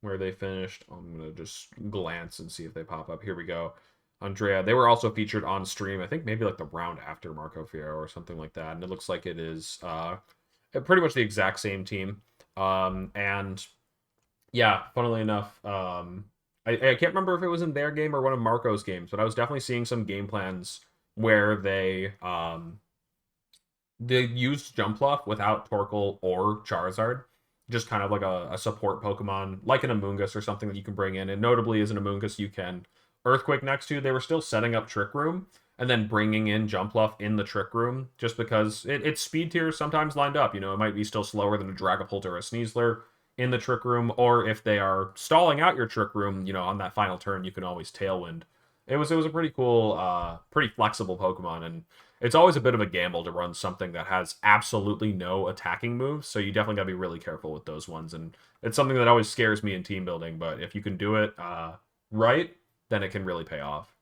where they finished. I'm going to just glance and see if they pop up. Here we go. Andrea. They were also featured on stream, I think maybe like the round after Marco Fierro or something like that. And it looks like it is pretty much the exact same team. And yeah, funnily enough, I can't remember if it was in their game or one of Marco's games, but I was definitely seeing some game plans where they used Jumpluff without Torkoal or Charizard, just kind of like a support Pokemon, like an Amoonguss or something that you can bring in. And notably, as an Amoonguss, you can Earthquake next to. They were still setting up Trick Room and then bringing in Jumpluff in the Trick Room, just because its speed tiers sometimes lined up. It might be still slower than a Dragapult or a Sneasler in the Trick Room, or if they are stalling out your Trick Room, on that final turn, you can always Tailwind. It was a pretty cool, pretty flexible Pokemon, and it's always a bit of a gamble to run something that has absolutely no attacking moves, so you definitely got to be really careful with those ones. And it's something that always scares me in team building, but if you can do it right, then it can really pay off.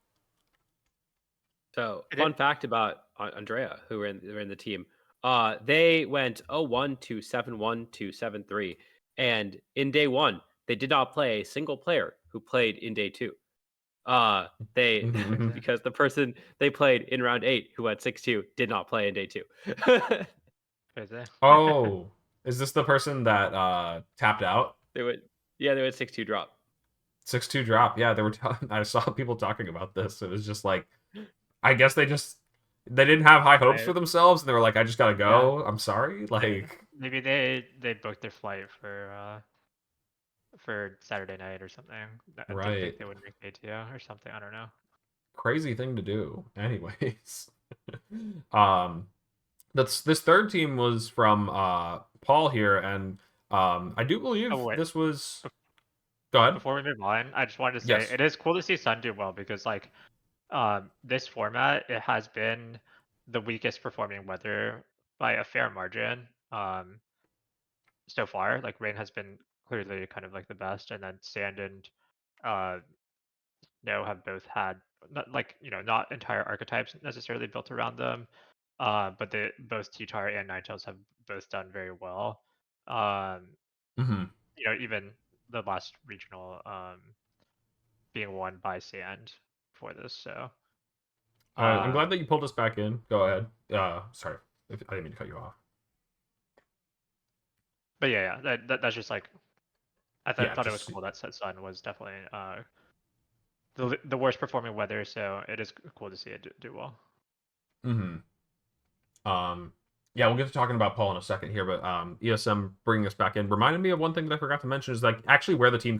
So, fun fact about Andrea, who were in the team. They went 0-1 to 7-1 to 7-3, and in day one, they did not play a single player who played in day two. They because the person they played in round 8 who went 6-2 did not play in day 2. Oh, is this the person that tapped out? They went 6-2 drop. 6-2 drop. Yeah, they were. I saw people talking about this. It was just like, I guess they didn't have high hopes for themselves, and they were like, I just gotta go. Yeah. I'm sorry. Like maybe they booked their flight for Saturday night or something. I right. didn't think they would make ATO or something. I don't know. Crazy thing to do. Anyways. This third team was from Paul here, and I do believe this was. Go ahead. Before we move on, I just wanted to say it is cool to see Sun do well, because like this format, it has been the weakest performing weather by a fair margin so far. Like Rain has been clearly kind of like the best, and then Sand and Snow have both had not entire archetypes necessarily built around them, but both T-Tar and Ninetales have both done very well. Even the last regional being won by Sand for this. So I'm glad that you pulled us back in. Go ahead. Sorry, I didn't mean to cut you off. But yeah, that's just like I thought it was cool that Sun was definitely the worst performing weather, so it is cool to see it do well. Yeah, we'll get to talking about Paul in a second here, but ESM bringing us back in reminded me of one thing that I forgot to mention, is like actually where the team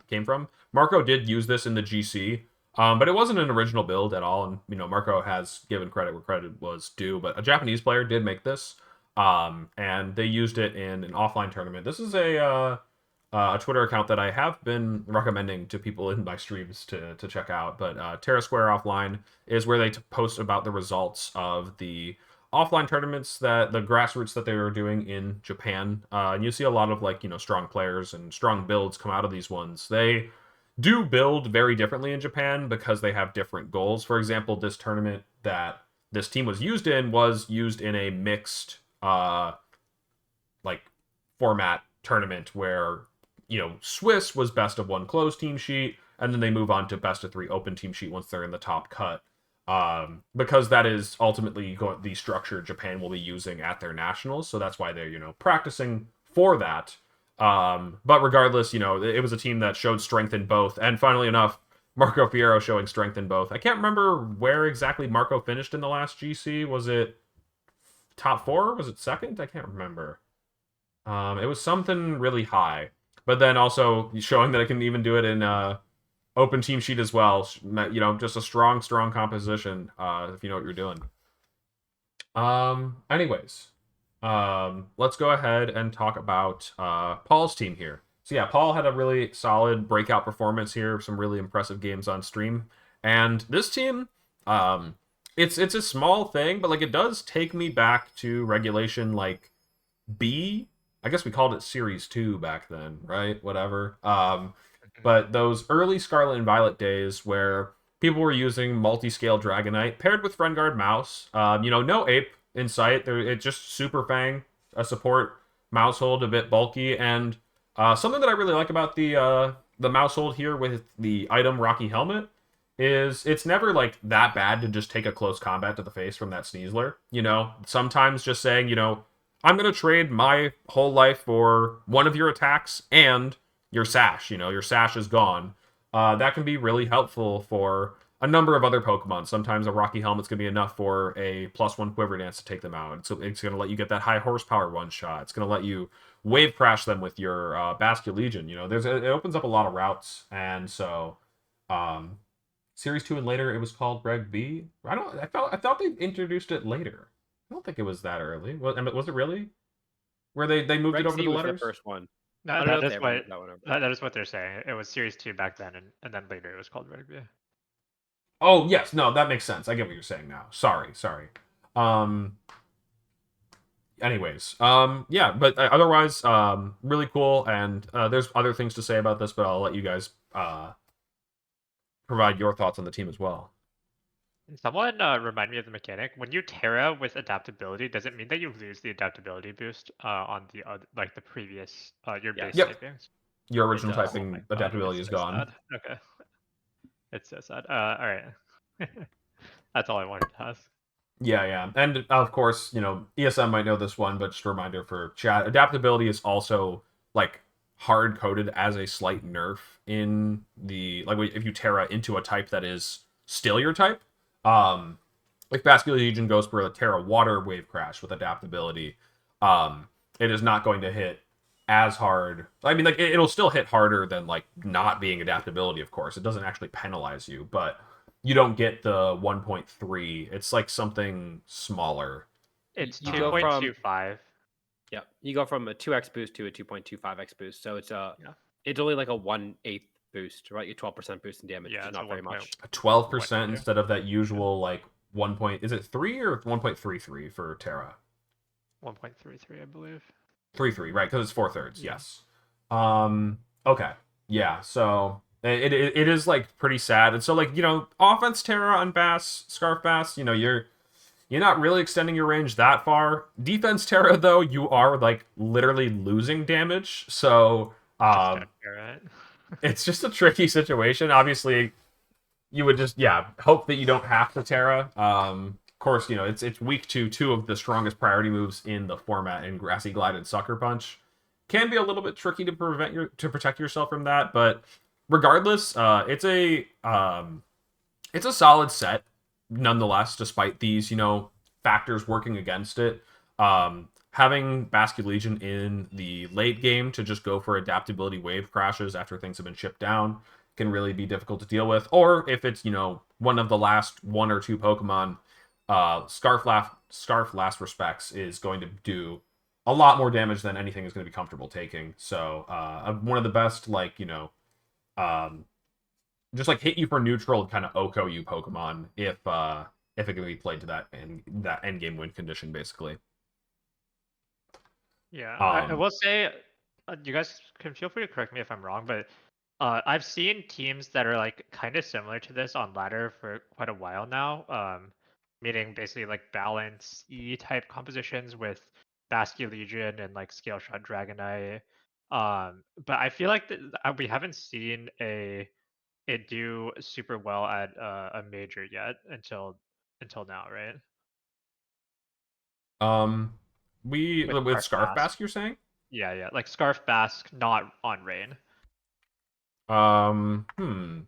came from. Marco did use this in the GC, but it wasn't an original build at all, and Marco has given credit where credit was due, but a Japanese player did make this, and they used it in an offline tournament. This is a Twitter account that I have been recommending to people in my streams to check out, but Terra Square Offline is where they post about the results of the offline tournaments that the grassroots that they were doing in Japan. And you see a lot of like, strong players and strong builds come out of these ones. They do build very differently in Japan because they have different goals. For example, this tournament that this team was used in a mixed like format tournament where Swiss was best of one closed team sheet, and then they move on to best of three open team sheet once they're in the top cut. Because that is ultimately the structure Japan will be using at their nationals, so that's why they're practicing for that. But regardless, it was a team that showed strength in both, and funnily enough, Marco Fierro showing strength in both. I can't remember where exactly Marco finished in the last GC. Was it top 4? Was it second? I can't remember. It was something really high, but then also showing that I can even do it in open team sheet as well. Just a strong composition if you know what you're doing. Anyways, let's go ahead and talk about Paul's team here. So yeah, Paul had a really solid breakout performance here, some really impressive games on stream. And this team, it's a small thing, but like it does take me back to regulation like B. I guess we called it Series 2 back then, right? Whatever. But those early Scarlet and Violet days where people were using multi-scale Dragonite paired with Friendguard Mouse. No Ape in sight. It's just Super Fang, a support Mousehold, a bit bulky, and something that I really like about the Mousehold here with the item Rocky Helmet is it's never like that bad to just take a close combat to the face from that Sneasler. Sometimes just saying, I'm going to trade my whole life for one of your attacks and your sash. Your sash is gone. That can be really helpful for a number of other Pokemon. Sometimes a Rocky Helmet's going to be enough for a +1 Quiver Dance to take them out. So it's going to let you get that high horsepower one-shot. It's going to let you Wave Crash them with your Basculegion. It opens up a lot of routes. And so Series 2 and later, it was called Reg B. I thought they introduced it later. I don't think it was that early. Was it really? Where they moved Reg it over C to the was letters? the first one. No, I don't know that if is they what ever moved that one over. that is what they're saying. It was Series 2 back then, and then later it was called Rugby. Oh, yes. No, that makes sense. I get what you're saying now. Sorry. Anyways, yeah, but otherwise, really cool. And there's other things to say about this, but I'll let you guys provide your thoughts on the team as well. Someone remind me of the mechanic. When you Terra with adaptability, does it mean that you lose the adaptability boost on the like the previous your base Yep. typings? Your original does. typing Oh my God, adaptability it's is so gone. sad. Okay. It's so sad. All right. That's all I wanted to ask. Yeah. And of course, ESM might know this one, but just a reminder for chat, adaptability is also like hard coded as a slight nerf in the if you Terra into a type that is still your type. If Basculegion goes for a Terra Water Wave Crash with adaptability, it is not going to hit as hard. I mean, like it'll still hit harder than like not being adaptability. Of course, it doesn't actually penalize you, but you don't get the 1.3. It's like something smaller. It's You go from 2.25. Yeah, you go from a 2x boost to a 2.25x boost. So it's it's only like a 1/8 boost, right? Your 12% boost in damage, Yeah, which is it's not a very 1. much. 12% 1 instead of that usual like 1 point. Is it 3 or 1.33 for Terra? 1.33, I believe. 3, right? Because it's 4/3. Yeah. Yes. Okay. Yeah. So it is like pretty sad, and so like offense Terra on Bass, Scarf Bass, you're not really extending your range that far. Defense Terra though, you are like literally losing damage. So Just don't care, right? it's just a tricky situation. Obviously, you would just hope that you don't have to Terra. Of course, it's weak to two of the strongest priority moves in the format in Grassy Glide and Sucker Punch. Can be a little bit tricky to protect yourself from that, but regardless, it's a solid set nonetheless, despite these factors working against it. Having Basculegion in the late game to just go for adaptability wave crashes after things have been chipped down can really be difficult to deal with. Or if it's one of the last 1 or 2 Pokemon, Scarf Last Respects is going to do a lot more damage than anything is going to be comfortable taking. So one of the best just like hit you for neutral kind of Oko you Pokemon if it can be played to that end game win condition, basically. Yeah, I Um, will say, you guys can feel free to correct me if I'm wrong, but I've seen teams that are like kind of similar to this on ladder for quite a while now. Meaning basically like balance E type compositions with Basque Legion and like Scale Shot Dragonite. But I feel like we haven't seen it do super well at a major yet until now, right? um, we With with Scarf Scarf Basque. Basque, you're saying? Yeah, like Scarf Basque not on Rain. Hmm.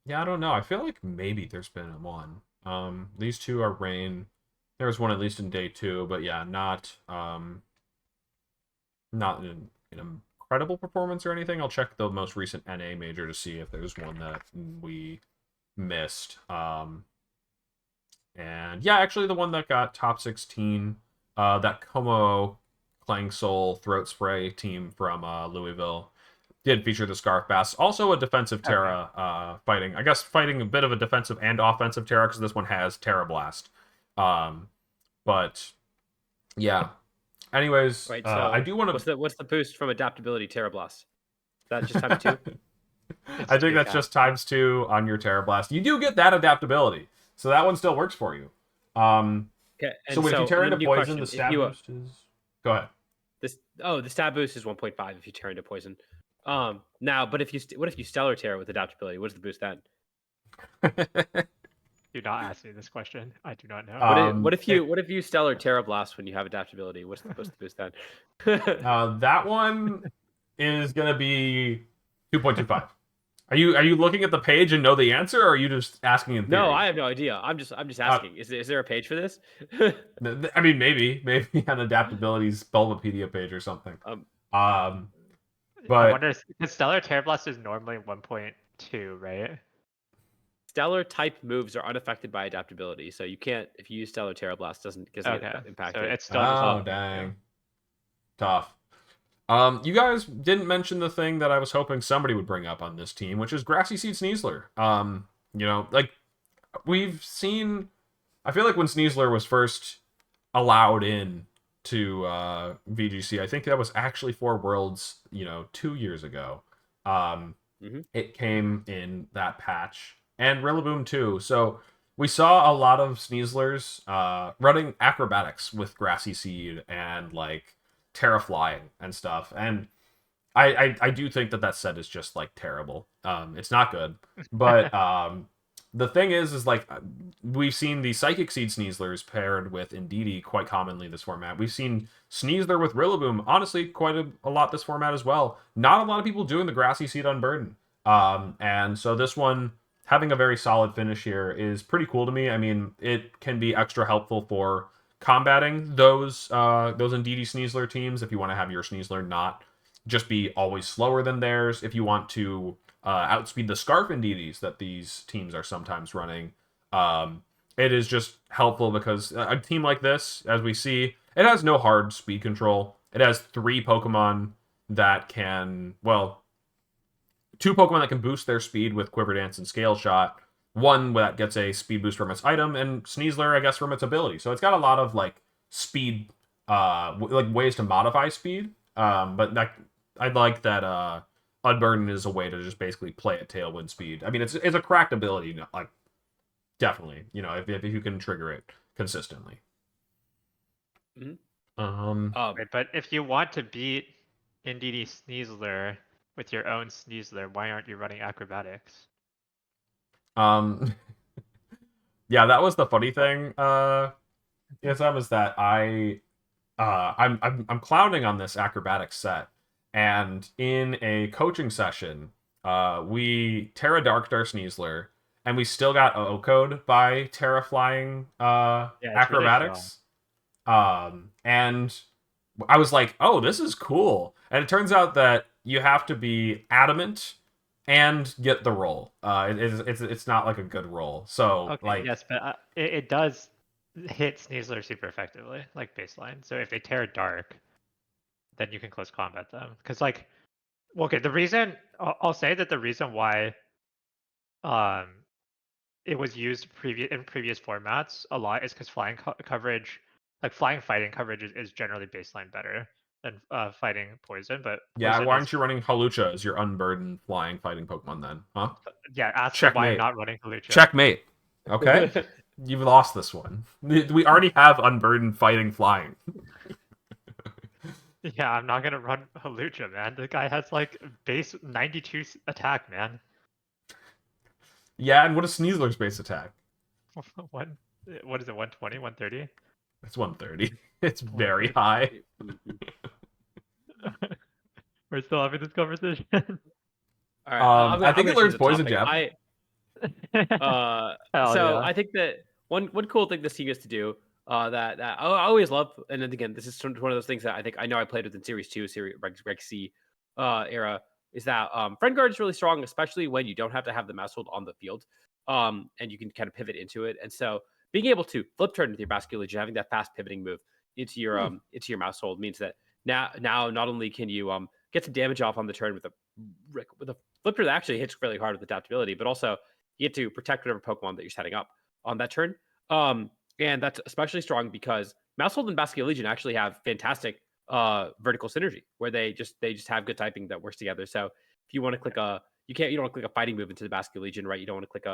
Yeah, I don't know. I feel like maybe there's been one. These two are rain. There was one at least in day 2, but yeah, not an incredible performance or anything. I'll check the most recent NA major to see if there's one that we missed. And yeah, actually the one that got top 16, that Como Clang Soul Throat Spray team from Louisville did feature the Scarf Bass. Also a defensive Okay. Terra fighting. I guess fighting a bit of a defensive and offensive Terra because this one has Terra Blast. But yeah. Anyways, Right. I So do want what's the boost from adaptability Terra Blast? Is that just times 2? to. It's I think 2 that's cap. just ×2 on your Terra Blast. You do get that adaptability, so that one still works for you. Okay. So And wait, if you so tear and then into new poison, the question: if stab you boost is. Go ahead. the stab boost is 1.5 if you tear into poison. Now, but if you what if you stellar tear with adaptability? What's the boost then? Do not ask me this question. I do not know. What if you stellar Terra Blast when you have adaptability? What's the boost then? That one is gonna be 2.25. Are you looking at the page and know the answer, or are you just asking in No, theory? I have no idea. I'm just Uh, asking. Is there a page for this? I mean, maybe on adaptability's Bulbapedia page or something. um, Um, I but wonder, because Stellar Terra Blast is normally 1.2, right? Stellar type moves are unaffected by adaptability, so you can't if you use Stellar Terra Blast doesn't get Okay, so impacted. it's still just oh 1.2. dang, tough. You guys didn't mention the thing that I was hoping somebody would bring up on this team, which is Grassy Seed Sneasler. Like we've seen. I feel like when Sneasler was first allowed in to VGC, I think that was actually for Worlds, 2 years ago. Um, Hmm. it came in that patch, and Rillaboom too. So we saw a lot of Sneaslers running acrobatics with Grassy Seed and like Terra Flying and stuff. And I do think that set is just like terrible. It's not good, but the thing is like we've seen the Psychic Seed Sneaslers paired with Indeedee quite commonly this format. We've seen Sneasler with Rillaboom, honestly, quite a lot this format as well. Not a lot of people doing the Grassy Seed Unburden, and so this one having a very solid finish here is pretty cool to me. I mean, it can be extra helpful for combating those Indeedee Sneasler teams if you want to have your Sneasler not just be always slower than theirs. If you want to outspeed the Scarf Indeedees that these teams are sometimes running, it is just helpful because a team like this, as we see, it has no hard speed control. It has 3 Pokemon that can, well, 2 Pokemon that can boost their speed with Quiver Dance and Scale Shot. One that gets a speed boost from its item, and Sneasler, I guess, from its ability. So it's got a lot of like speed, like ways to modify speed. But that I'd like that Unburden is a way to just basically play at Tailwind speed. I mean, it's a cracked ability, like definitely. If you can trigger it consistently. Hmm. Wait, but if you want to beat Indeedee Sneasler with your own Sneasler, why aren't you running acrobatics? um, yeah, that was the funny thing. ESM is that I'm clowning on this acrobatic set, and in a coaching session, we Terra Darked our Sneasler, and we still got O code by Terra Flying Yeah, it's really strong. acrobatics. And I was like, oh, this is cool. And it turns out that you have to be adamant and get the roll. It's not like a good roll. So Okay, like yes, but it does hit Sneasler super effectively, like baseline. So if they tear dark, then you can close combat them. Because like, well, okay, the reason I'll say that the reason why um it was used in previous formats a lot is because coverage, like flying fighting coverage, is generally baseline better than fighting poison. But Yeah, poison why is aren't you running Hawlucha as your unburdened flying fighting Pokemon then? Huh? yeah. Ask me why I'm Checkmate. not running Kalucha. Checkmate. Okay? You've lost this one. We already have unburdened fighting flying. Yeah, I'm not gonna run Halucha, man. The guy has like base 92 attack, man. Yeah, and what is Sneasler's base attack? One, what is it? 120, 130? It's 130. It's very 130. high. We're still having this conversation. All right, I'm I gonna, I'm think it gonna change learns the Poison topic. Jab. Hell So yeah. I think that one cool thing this team gets to do that I always love, and then again, this is one of those things that I know I played with in Series 2, Series Reg C era, is that Friend Guard is really strong, especially when you don't have to have the mouse hold on the field, and you can kind of pivot into it. And so being able to flip turn with your Basket Legion, having that fast pivoting move into your mouse hold means that now not only can you get some damage off on the turn with a flip turn that actually hits really hard with adaptability, but also you get to protect whatever Pokemon that you're setting up on that turn. And that's especially strong because Mousehold and Basket Legion actually have fantastic vertical synergy where they just have good typing that works together. So if you want to click you don't want to click a fighting move into the Basket Legion, right? You don't want to click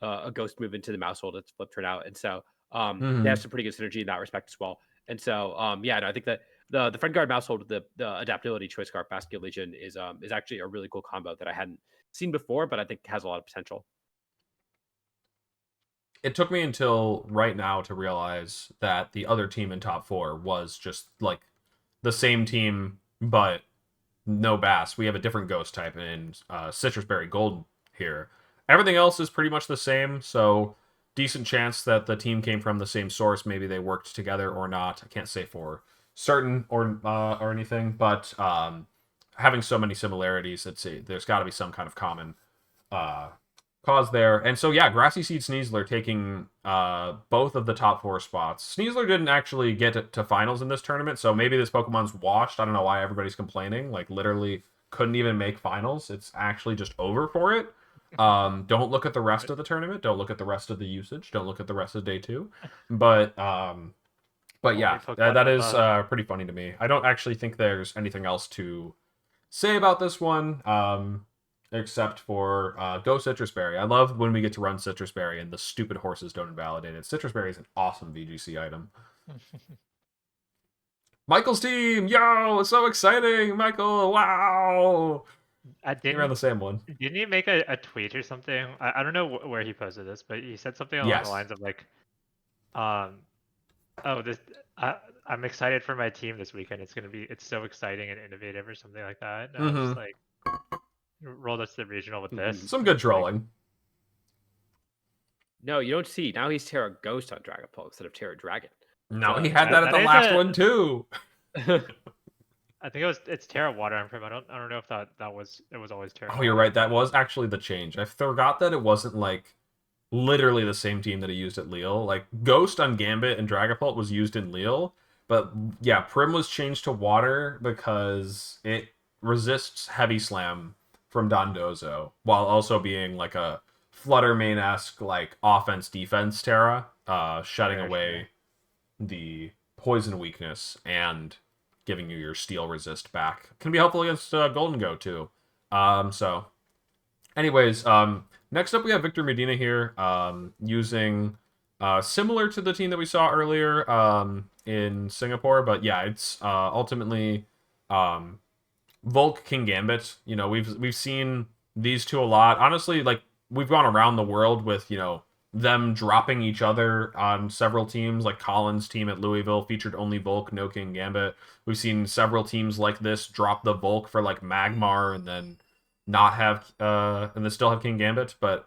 a ghost move into the Mousehold. It's flip turn out. And so they have some pretty good synergy in that respect as well. And so yeah, no, I think that the Friend Guard Mousehold with the adaptability Choice Scarf Basket Legion is actually a really cool combo that I hadn't seen before, but I think has a lot of potential. It took me until right now to realize that the other team in top 4 was just like the same team, but no Bass. We have a different ghost type in Citrus Berry Gold here. Everything else is pretty much the same, so decent chance that the team came from the same source. Maybe they worked together or not. I can't say for certain or anything, but having so many similarities, there's got to be some kind of common uh, cause there. And so yeah, Grassy Seed Sneasler taking both of the top 4 spots. Sneasler didn't actually get to finals in this tournament, so maybe this Pokemon's washed. I don't know why everybody's complaining. Like literally couldn't even make finals. It's actually just over for it. Don't look at the rest of the tournament. Don't look at the rest of the usage. Don't look at the rest of day 2. But yeah, that is pretty funny to me. I don't actually think there's anything else to say about this one. Except for go Citrus Berry. I love when we get to run Citrus Berry and the stupid horses don't invalidate it. Citrus Berry is an awesome VGC item. Michael's team! Yo! It's so exciting! Michael! Wow! He ran the same one. Didn't he make a tweet or something? I don't know where he posted this, but he said something along the lines of like, oh, this I'm excited for my team this weekend. It's so exciting and innovative or something like that. And I was just like, rolled us to the regional with this. Some good trolling. No, you don't see. Now he's Terra Ghost on Dragapult instead of Terra Dragon. No, he had that at the last one too. I think it's Terra Water Imprint. I don't know if it was always Terra. Oh, you're right. That was actually the change. I forgot that it wasn't like literally the same team that he used at Leal. Like Ghost on Gambit and Dragapult was used in Leal, but yeah, Prim was changed to Water because it resists Heavy Slam from Dondozo while also being like a Flutter main-esque like offense defense Terra, shutting away the poison weakness and giving you your steel resist back. Can be helpful against Golden Go too. So anyways, next up we have Victor Medina here, using similar to the team that we saw earlier in Singapore, but yeah, it's ultimately Volk King Gambit. You know, we've seen these two a lot. Honestly, like we've gone around the world with, you know, them dropping each other on several teams. Like Collins' team at Louisville featured only Volk, no King Gambit. We've seen several teams like this drop the Volk for like Magmar and then not have and then still have King Gambit. But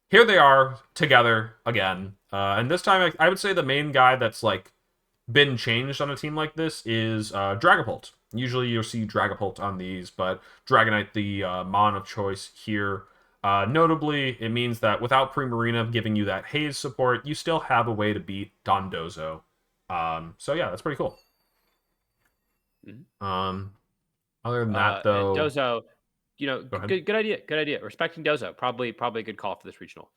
here they are together again. And this time I would say the main guy that's like been changed on a team like this is Dragapult. Usually you'll see Dragapult on these, but Dragonite, the Mon of choice here. Notably, it means that without Primarina giving you that haze support, you still have a way to beat Dondozo. So yeah, that's pretty cool. Other than that, though, Dozo, you know, good idea. Respecting Dozo, probably a good call for this regional.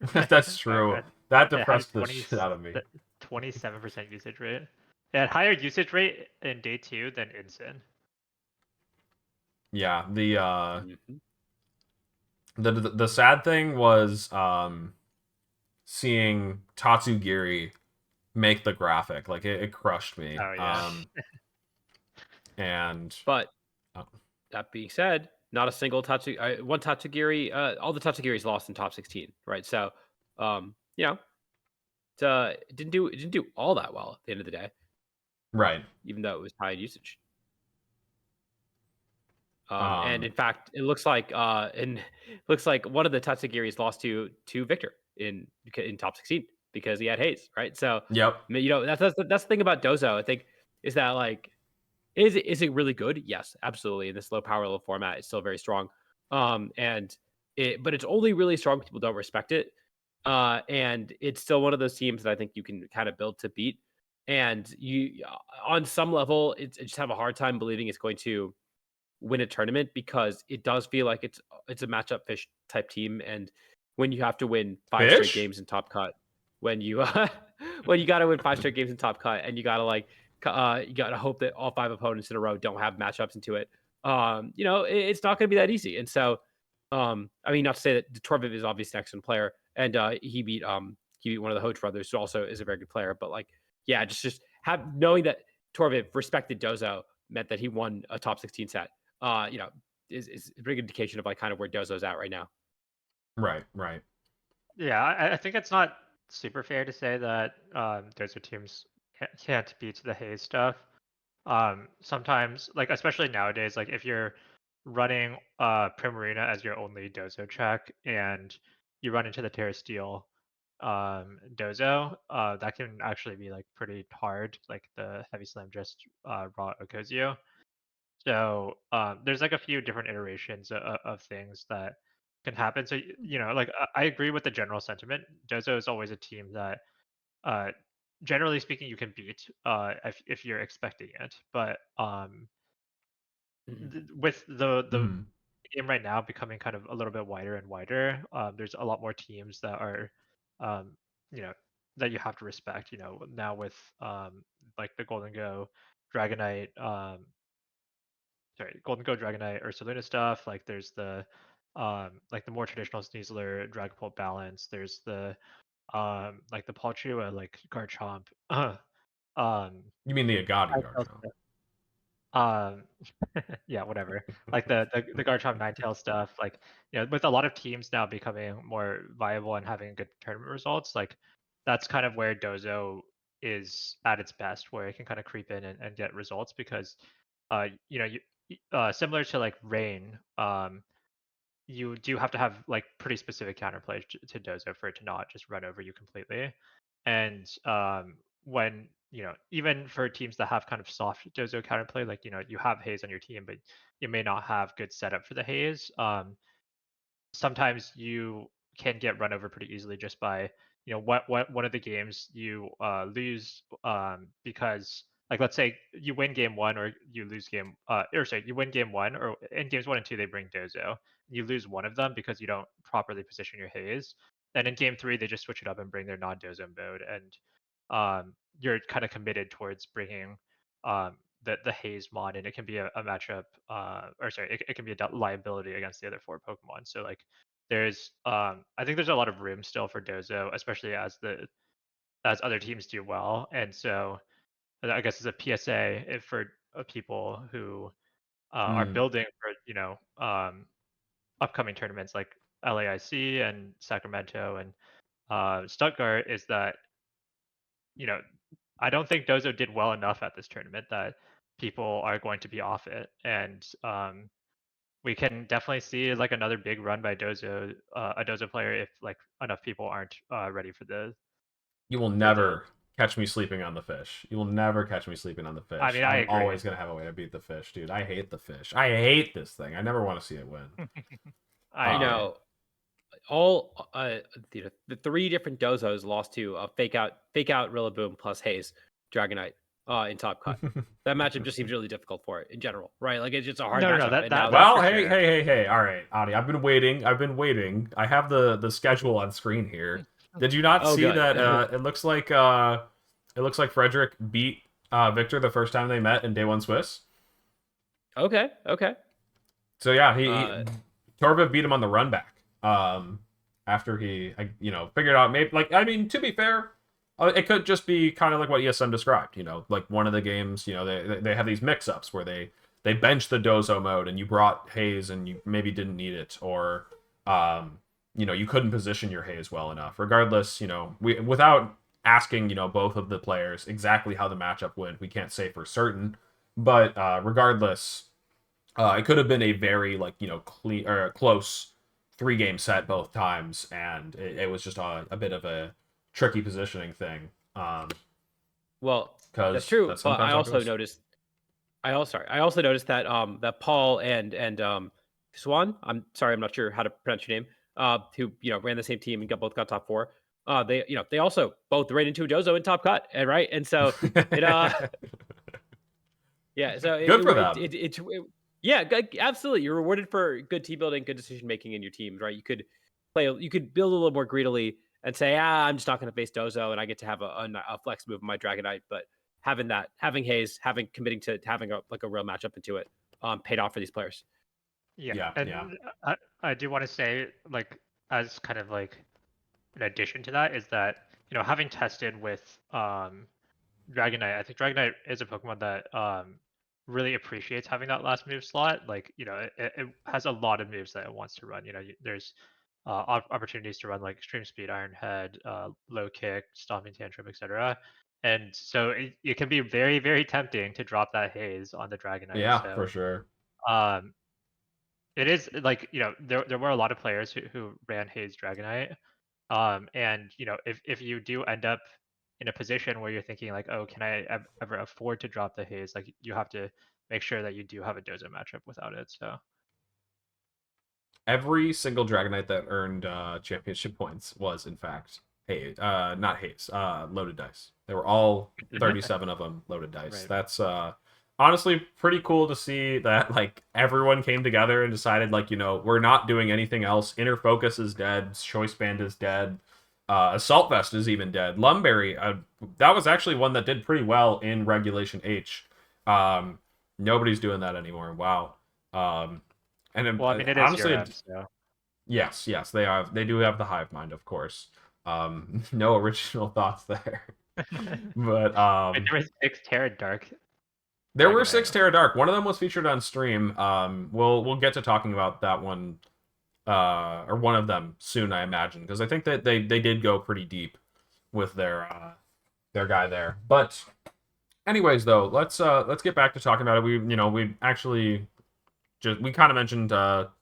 That's true. But That it had depressed the shit out of me. 27% usage rate. It had higher usage rate in day 2 than Insin. Yeah, Mhm. the sad thing was seeing Tatsugiri make the graphic. Like it crushed me. Oh yeah. And But oh, that being said, not a single one Tatsugiri. All the Tatsugiris lost in top 16, right? So, you know, it didn't do all that well at the end of the day, right. even though it was high in usage. And Um, in fact, it looks like looks like one of the Tatsugiris lost to Victor in top 16 because he had Haze, right? So, yep. that's the thing about Dozo. I think is that like is it really good? Yes, absolutely. In this low power level format, it's still very strong. And but it's only really strong when people don't respect it. And it's still one of those teams that I think you can kind of build to beat. And you, on some level, I just have a hard time believing it's going to win a tournament because it does feel like it's a matchup fish type team. And when you have to win 5 straight Fish? games in top cut, when you when you got to win 5 straight games in top cut, and you got to you got to hope that all 5 opponents in a row don't have matchups into it. It's not going to be that easy. And so, I mean, not to say that Torviv is obviously an excellent player, and he beat one of the Hodge brothers, who also is a very good player. But like, yeah, just have knowing that Torviv respected Dozo meant that he won a top 16 set. uh, you know, is a pretty good indication of like kind of where Dozo's at right now. Right, right. Yeah, I think it's not super fair to say that those are teams can't beat the Haze stuff. Sometimes, like especially nowadays, like if you're running Primarina as your only Dozo check and you run into the Terra Steel Dozo, that can actually be like pretty hard. Like the Heavy Slam just raw Okozio. So there's like a few different iterations of things that can happen. So like I agree with the general sentiment. Dozo is always a team that, uh, generally speaking, you can beat if you're expecting it. But Mhm. with the Mm. game right now becoming kind of a little bit wider and wider, there's a lot more teams that are, um, you know, that you have to respect. Now with like the Golden Go, Dragonite. Golden Go Dragonite Ursaluna stuff. Like there's the like the more traditional Sneasler Dragapult balance. There's the like the Palchua like Garchomp. You mean the Agadi Ninetales Garchomp? stuff. Um yeah, whatever. Like the Garchomp Ninetales stuff. Like with a lot of teams now becoming more viable and having good tournament results, like that's kind of where Dozo is at its best, where it can kind of creep in and get results because similar to like Rain, you do have to have like pretty specific counterplay to Dozo for it to not just run over you completely. And when even for teams that have kind of soft Dozo counterplay, like you have Haze on your team, but you may not have good setup for the Haze. Sometimes you can get run over pretty easily just by what one of the games you lose because like let's say you win game one or you lose game or sorry you win game one or in games 1 and 2 they bring Dozo, you lose one of them because you don't properly position your Haze, then in game 3 they just switch it up and bring their non-Dozo mode, and you're kind of committed towards bringing the Haze mod, and it can be a matchup, or sorry, it can be a liability against the other 4 Pokemon. So like, there's I think there's a lot of room still for Dozo, especially as other teams do well. And so I guess as a PSA for people who are Mm. building for upcoming tournaments like LAIC and Sacramento and Stuttgart, is that you know I don't think Dozo did well enough at this tournament that people are going to be off it, and we can definitely see like another big run by Dozo, a Dozo player, if like enough people aren't ready for the You will for the. never catch me sleeping on the fish. You will never catch me sleeping on the I fish. mean, I I'm agree. always gonna have a way to beat the fish, dude. I hate the fish. I hate this thing. I never want to see it win. I You agree. Um, know, all the 3 different Dozos lost to fake out Rillaboom plus Haze Dragonite. in top cut. That matchup just seems really difficult for it in general, right? Like it's just a hard No, matchup. And now Well, for hey, sure. hey. All right, Adi, I've been waiting. I have the schedule on screen here. Did you not oh see good. that? It looks like Frederick beat Victor the first time they met in Day One Swiss. Okay. So yeah, he Uh, Torviv beat him on the run back. After he figured out maybe to be fair, it could just be kind of like what ESM described. Like one of the games, they have these mix ups where they bench the Dozo mode and you brought Haze and you maybe didn't need it, or you couldn't position your Haze well enough. Regardless, we without asking both of the players exactly how the matchup went, we can't say for certain. But regardless, it could have been a very clean or close 3-game set both times, and it was just a bit of a tricky positioning thing. well, Because that's true. that's But sometimes I how it also goes. noticed. I also noticed that that Paul and Swan. I'm sorry, I'm not sure how to pronounce your name. Who ran the same team and both got top 4. They also both ran into a Dozo in top cut, and right, and so it yeah, so Good for them. yeah, absolutely. You're rewarded for good team building, good decision making in your teams, right? You could build a little more greedily and say, I'm just not going to face Dozo, and I get to have a flex move on my Dragonite. But having Haze, committing to having a real matchup into it, paid off for these players. Yeah, Yeah. and I do want to say, like, as kind of like an addition to that, is that having tested with Dragonite, I think Dragonite is a Pokemon that really appreciates having that last move slot. Like, it has a lot of moves that it wants to run. There's opportunities to run like Extreme Speed, Iron Head, Low Kick, Stomping Tantrum, etc. And so it can be very, very tempting to drop that Haze on the Dragonite. Yeah, for So sure. um, it is like, there were a lot of players who ran Haze Dragonite. And if you do end up in a position where you're thinking like, oh, can I ever afford to drop the Haze? Like, you have to make sure that you do have a Dozo matchup without it. So Every single Dragonite that earned championship points was, in fact, not Haze, loaded dice. They were all 37 of them loaded dice. Right. That's honestly pretty cool to see that like everyone came together and decided we're not doing anything else. Inner Focus is dead. Choice Band is dead. Assault Vest is even dead. Lumberry, that was actually one that did pretty well in Regulation H. Nobody's doing that anymore. Wow. And Well, I mean, it is honestly, Europe, so yes, they do have the hive mind, of course. No original thoughts there. But Wait, there was 6 Terra Dark there were Dragonite. 6 Terra Dark. One of them was featured on stream. We'll get to talking about that one, or one of them soon, I imagine, because I think that they did go pretty deep with their guy there. But anyways, though, let's get back to talking about it. We actually we kind of mentioned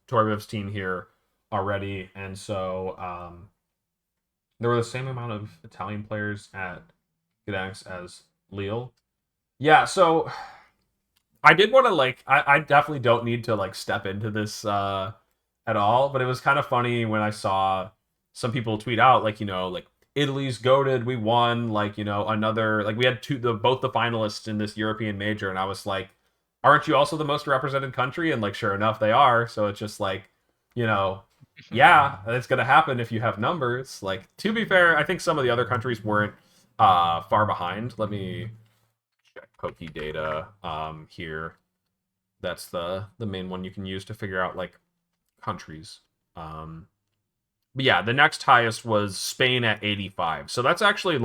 Torviv's team here already, and so there were the same amount of Italian players at Gdansk as Lille. Yeah, so I did want to I definitely don't need to step into this at all, but it was kind of funny when I saw some people tweet out like Italy's goated, we won, another, we had both the finalists in this European major, and I was like, aren't you also the most represented country? And sure enough, they are. So it's just yeah, it's gonna happen if you have numbers. To be fair, I think some of the other countries weren't far behind. Let me check Poke data here. That's the main one you can use to figure out countries. But yeah, the next highest was Spain at 85. So that's actually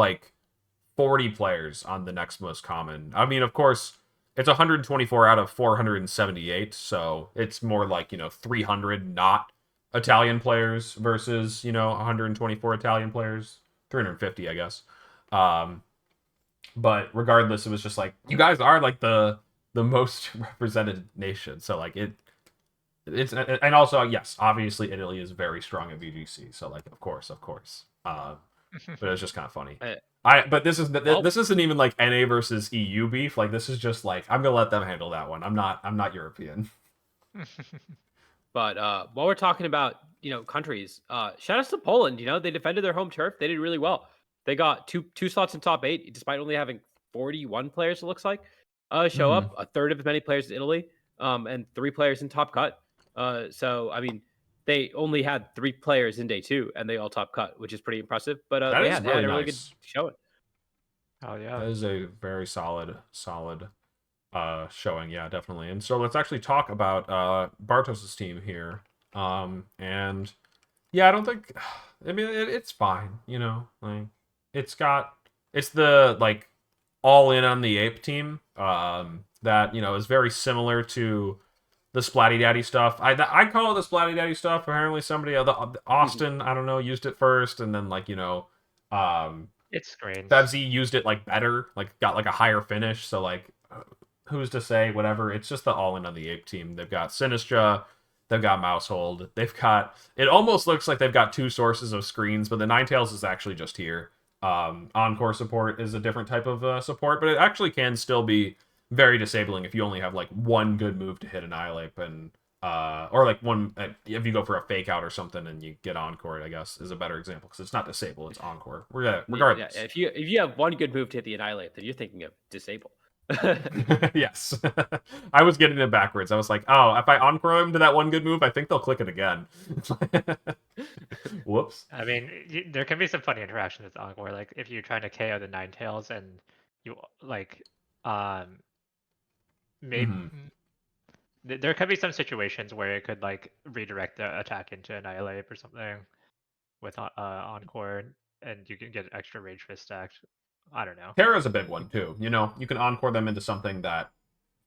40 players on the next most common. I mean, of course, it's 124 out of 478, so it's more 300 not Italian players versus 124 Italian players, 350, I guess. But regardless, it was just you guys are the most represented nation, so it's, and also, yes, obviously Italy is very strong at VGC, so of course. But it was just kind of funny. But this isn't even NA versus EU beef. This is just I'm gonna let them handle that one. I'm not European. But while we're talking about countries, shout out to Poland. They defended their home turf. They did really well. They got two slots in top 8, despite only having 41 players, it looks like, show Mhm. up, a third of as many players in Italy, and 3 players in top cut. So, I mean, they only had 3 players in day 2, and they all top cut, which is pretty impressive. But That is they had really a really good nice. showing. Oh yeah. That is a very solid showing, yeah, definitely. And so let's actually talk about Bartos's team here. And yeah, I don't think I mean it's fine, you know. Like it's the like all in on the ape team that, you know, is very similar to the Splatty Daddy stuff. I call it the Splatty Daddy stuff. Apparently somebody Austin, I don't know, used it first, and then like, you know, um It's screens. Bevzy used it like better, like got like a higher finish. So like, who's to say? Whatever. It's just the all in on the ape team. They've got Sinistra, they've got Mousehold, they've got. It almost looks like they've got 2 sources of screens, but the Ninetales is actually just here. Encore support is a different type of support, but it actually can still be very disabling if you only have like one good move to hit Annihilate and or like one if you go for a fake out or something and you get encore, I guess is a better example because it's not disable, it's encore. Yeah, Regardless. if you have one good move to hit the Annihilate, then you're thinking of disable. Yes. I was getting it backwards. I was like, oh, if I encore them to that one good move, I think they'll click it again. Whoops. I mean, there can be some funny interactions with Encore. Like if you're trying to KO the Ninetales and you like, maybe Hmm. there could be some situations where it could like redirect the attack into Annihilate or something with Encore, and you can get extra Rage Fist stacked. I don't know. Terra's a big one too. You know, you can encore them into something that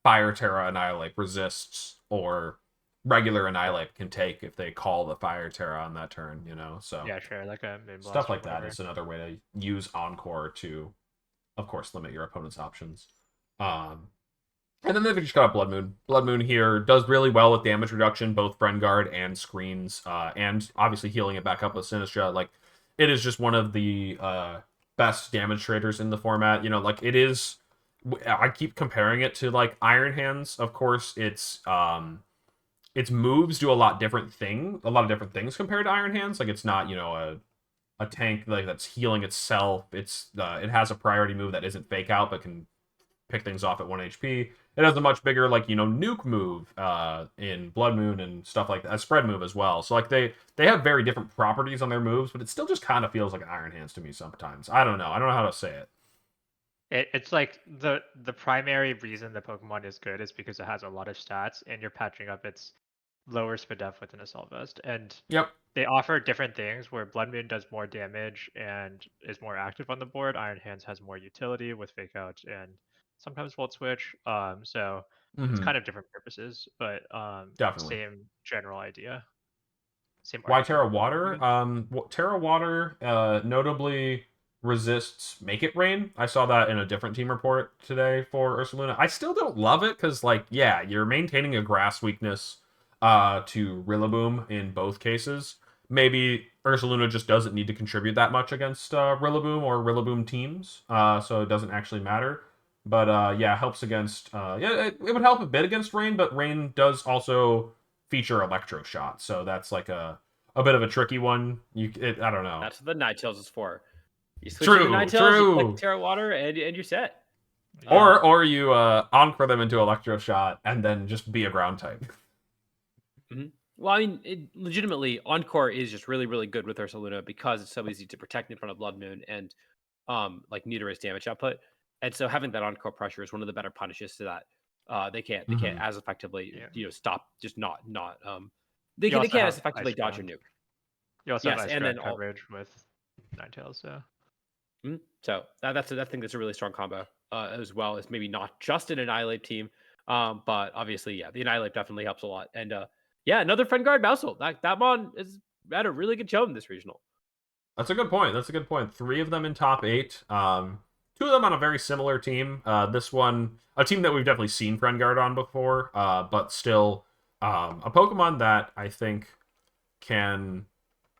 Fire Terra Annihilate resists or regular Annihilate can take if they call the Fire Terra on that turn, you know? So Yeah, sure, like a stuff Moonblast or like that whatever. is another way to use Encore to, of course, limit your opponent's options. Um, and then they've just got a Blood Moon. Blood Moon here does really well with damage reduction, both Friend Guard and screens, and obviously healing it back up with Sinistra. Like, it is just one of the best damage traders in the format. You know, like, it is. I keep comparing it to, like, Iron Hands. Of course, its moves do a lot of different things compared to Iron Hands. Like, it's not, you know, a tank like that's healing itself. It has a priority move that isn't fake out but can pick things off at 1 HP. It has a much bigger, like, you know, nuke move in Blood Moon and stuff like that, a spread move as well. So like they have very different properties on their moves, but it still just kind of feels like Iron Hands to me sometimes. I don't know. I don't know how to say it. It's like the primary reason the Pokemon is good is because it has a lot of stats, and you're patching up its lower SPDF with an Assault Vest, and Yep. they offer different things where Blood Moon does more damage and is more active on the board. Iron Hands has more utility with Fake Out and sometimes Volt Switch. So it's Mm-hmm. kind of different purposes, but Definitely. same general idea, same Why Terra archetype. I Water? guess. Terra Water notably resists Make It Rain. I saw that in a different team report today for Ursaluna. I still don't love it because, like, yeah, you're maintaining a grass weakness to Rillaboom in both cases. Maybe Ursaluna just doesn't need to contribute that much against Rillaboom or Rillaboom teams, so it doesn't actually matter. But yeah, helps against. Yeah, it would help a bit against Rain, but Rain does also feature Electro Shot, so that's like a bit of a tricky one. I don't know. That's what the Ninetales is for. You switch into True, Ninetales, you click true. Terra Water, and you're set. Yeah. Or you encore them into Electro Shot and then just be a ground type. Well, I mean, legitimately, Encore is just really, really good with Ursaluna because it's so easy to protect in front of Blood Moon and like neuter damage output. And so having that Encore pressure is one of the better punishes to that. They can't as effectively Yeah. stop just not You they also can't as have effectively Ice dodge a Ground. nuke. You also have Yes, Ice and then Ground all coverage with Ninetales, so so I think that's a really strong combo as well as maybe not just an Annihilate team, but obviously yeah, the Annihilate definitely helps a lot. And yeah, another Friend Guard Mousehole. That mon is had a really good show in this regional. That's a good point. That's a good point. 3 of them in top 8. 2 of them on a very similar team. This one, a team that we've definitely seen Friend Guard on before, but still a Pokemon that I think can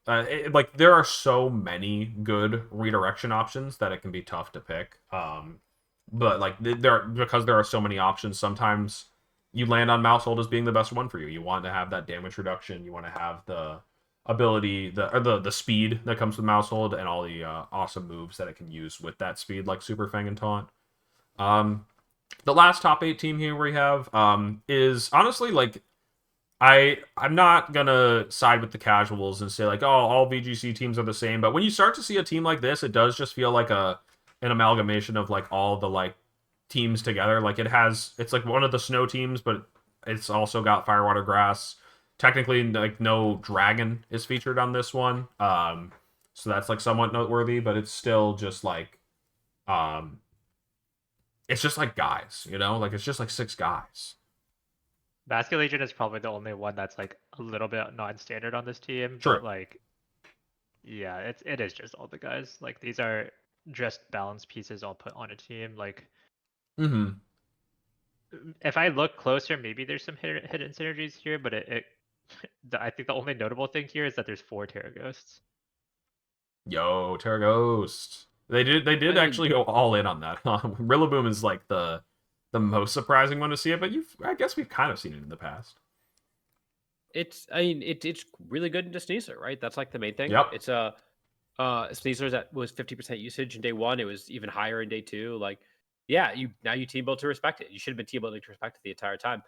like there are so many good redirection options that it can be tough to pick. But like because there are so many options, sometimes you land on Mousehold as being the best one for you. You want to have that damage reduction. You want to have the ability, the speed that comes with Mousehold, and all the awesome moves that it can use with that speed, like Super Fang and Taunt. The last top 8 team here we have is honestly like I'm not gonna side with the casuals and say like, oh, all VGC teams are the same. But when you start to see a team like this, it does just feel like an amalgamation of like all the like teams together. Like it's like one of the snow teams, but it's also got Firewater Grass. Technically, like no dragon is featured on this one, so that's like somewhat noteworthy. But it's still just like, um, it's just like guys, like it's just like 6 guys. Basket Legion is probably the only one that's like a little bit non-standard on this team, True. but like, yeah, it is just all the guys. Like these are just balanced pieces all put on a team. Like, Mm-hmm. if I look closer, maybe there's some hidden synergies here, but I think the only notable thing here is that there's 4 Terra Ghosts. Yo, Terra Ghost. They did I mean, actually go all in on that. Rillaboom is like the most surprising one to see it, but I guess we've kind of seen it in the past. it's really good into Sneasler, right? That's like the main thing. Yep. It's Sneasler's that was 50% usage in day 1. It was even higher in day 2. Like, yeah, you team build to respect it. You should have been team building to respect it the entire time.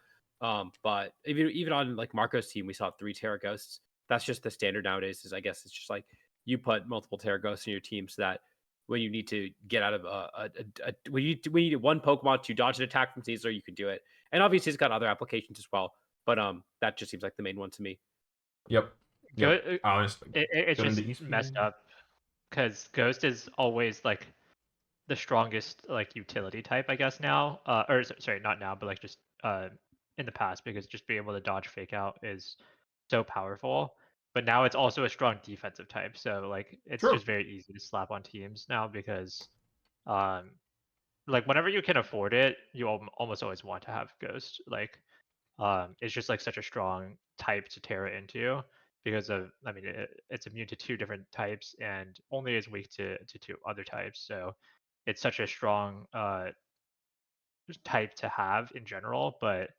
But even on like Marco's team, we saw 3 Terra Ghosts. That's just the standard nowadays. Is I guess it's just like you put multiple Terra Ghosts in your team so that when you need to get out of when you need one Pokemon to dodge an attack from Caesar, you can do it. And obviously, it's got other applications as well. But that just seems like the main one to me. Yep. Honestly, It's just messed up because Ghost is always like the strongest like utility type, I guess now. Or sorry, not now, but like just in the past, because just being able to dodge fake out is so powerful. But now it's also a strong defensive type, so like it's True. just very easy to slap on teams now because um like whenever you can afford it, you almost always want to have Ghost. Like it's just like such a strong type to Terra into because of I mean it's immune to 2 different types and only is weak to 2 other types. So it's such a strong type to have in general. But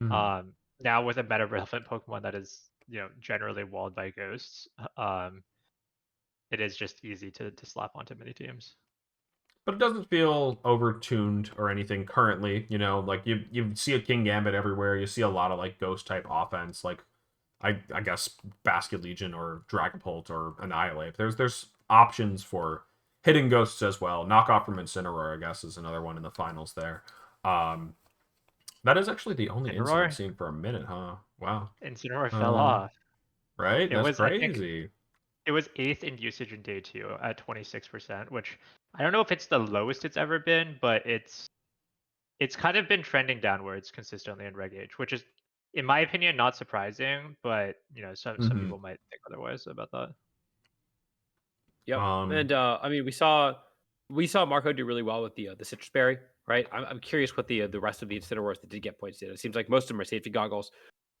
Mhm. now with a meta relevant Pokemon that is generally walled by ghosts, um, it is just easy to slap onto many teams. But it doesn't feel overtuned or anything currently. Like you see a King Gambit everywhere. You see a lot of like ghost type offense, like I guess Basket Legion or Dragapult or Annihilate. There's options for hitting ghosts as well. Knockoff from Incineroar, I guess, is another one in the finals there. Um, that is actually the only incident I've Incineroar, seen for a minute, huh? Wow. Incineroar fell Um, off. right? It That's was I think crazy. it was 8th in usage in day 2 at 26%, which I don't know if it's the lowest it's ever been, but it's kind of been trending downwards consistently in Reg Age, which is, in my opinion, not surprising. But some Hmm. people might think otherwise about that. Yep. Um, And I mean, we saw Marco do really well with the citrus berry, right? I'm curious what the rest of the Incineroars that did get points did. It seems like most of them are safety goggles.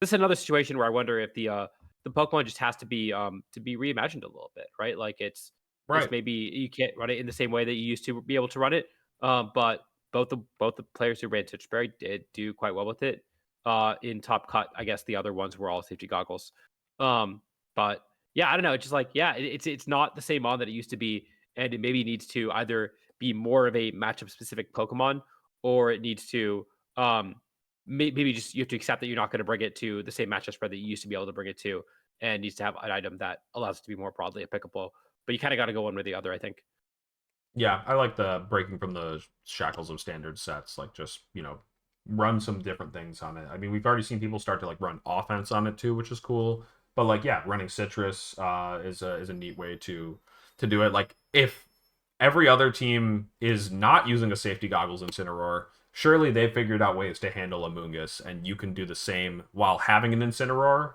This is another situation where I wonder if the Pokemon just has to be reimagined a little bit, right? Like it's right. maybe you can't run it in the same way that you used to be able to run it. But both the players who ran citrus berry did do quite well with it. In top cut, I guess the other ones were all safety goggles. But yeah, I don't know. It's just like, yeah, it's not the same on that it used to be, and it maybe needs to either be more of a matchup specific Pokemon, or it needs to maybe just you have to accept that you're not going to bring it to the same matchup spread that you used to be able to bring it to, and needs to have an item that allows it to be more broadly applicable. But you kind of got to go one with the other, I think. Yeah, I like the breaking from the shackles of standard sets. Like just run some different things on it. I mean, we've already seen people start to like run offense on it too, which is cool. But like, yeah, running citrus is a neat way to do it. Like if every other team is not using a safety goggles Incineroar, surely they've figured out ways to handle a Mungus, and you can do the same while having an Incineroar.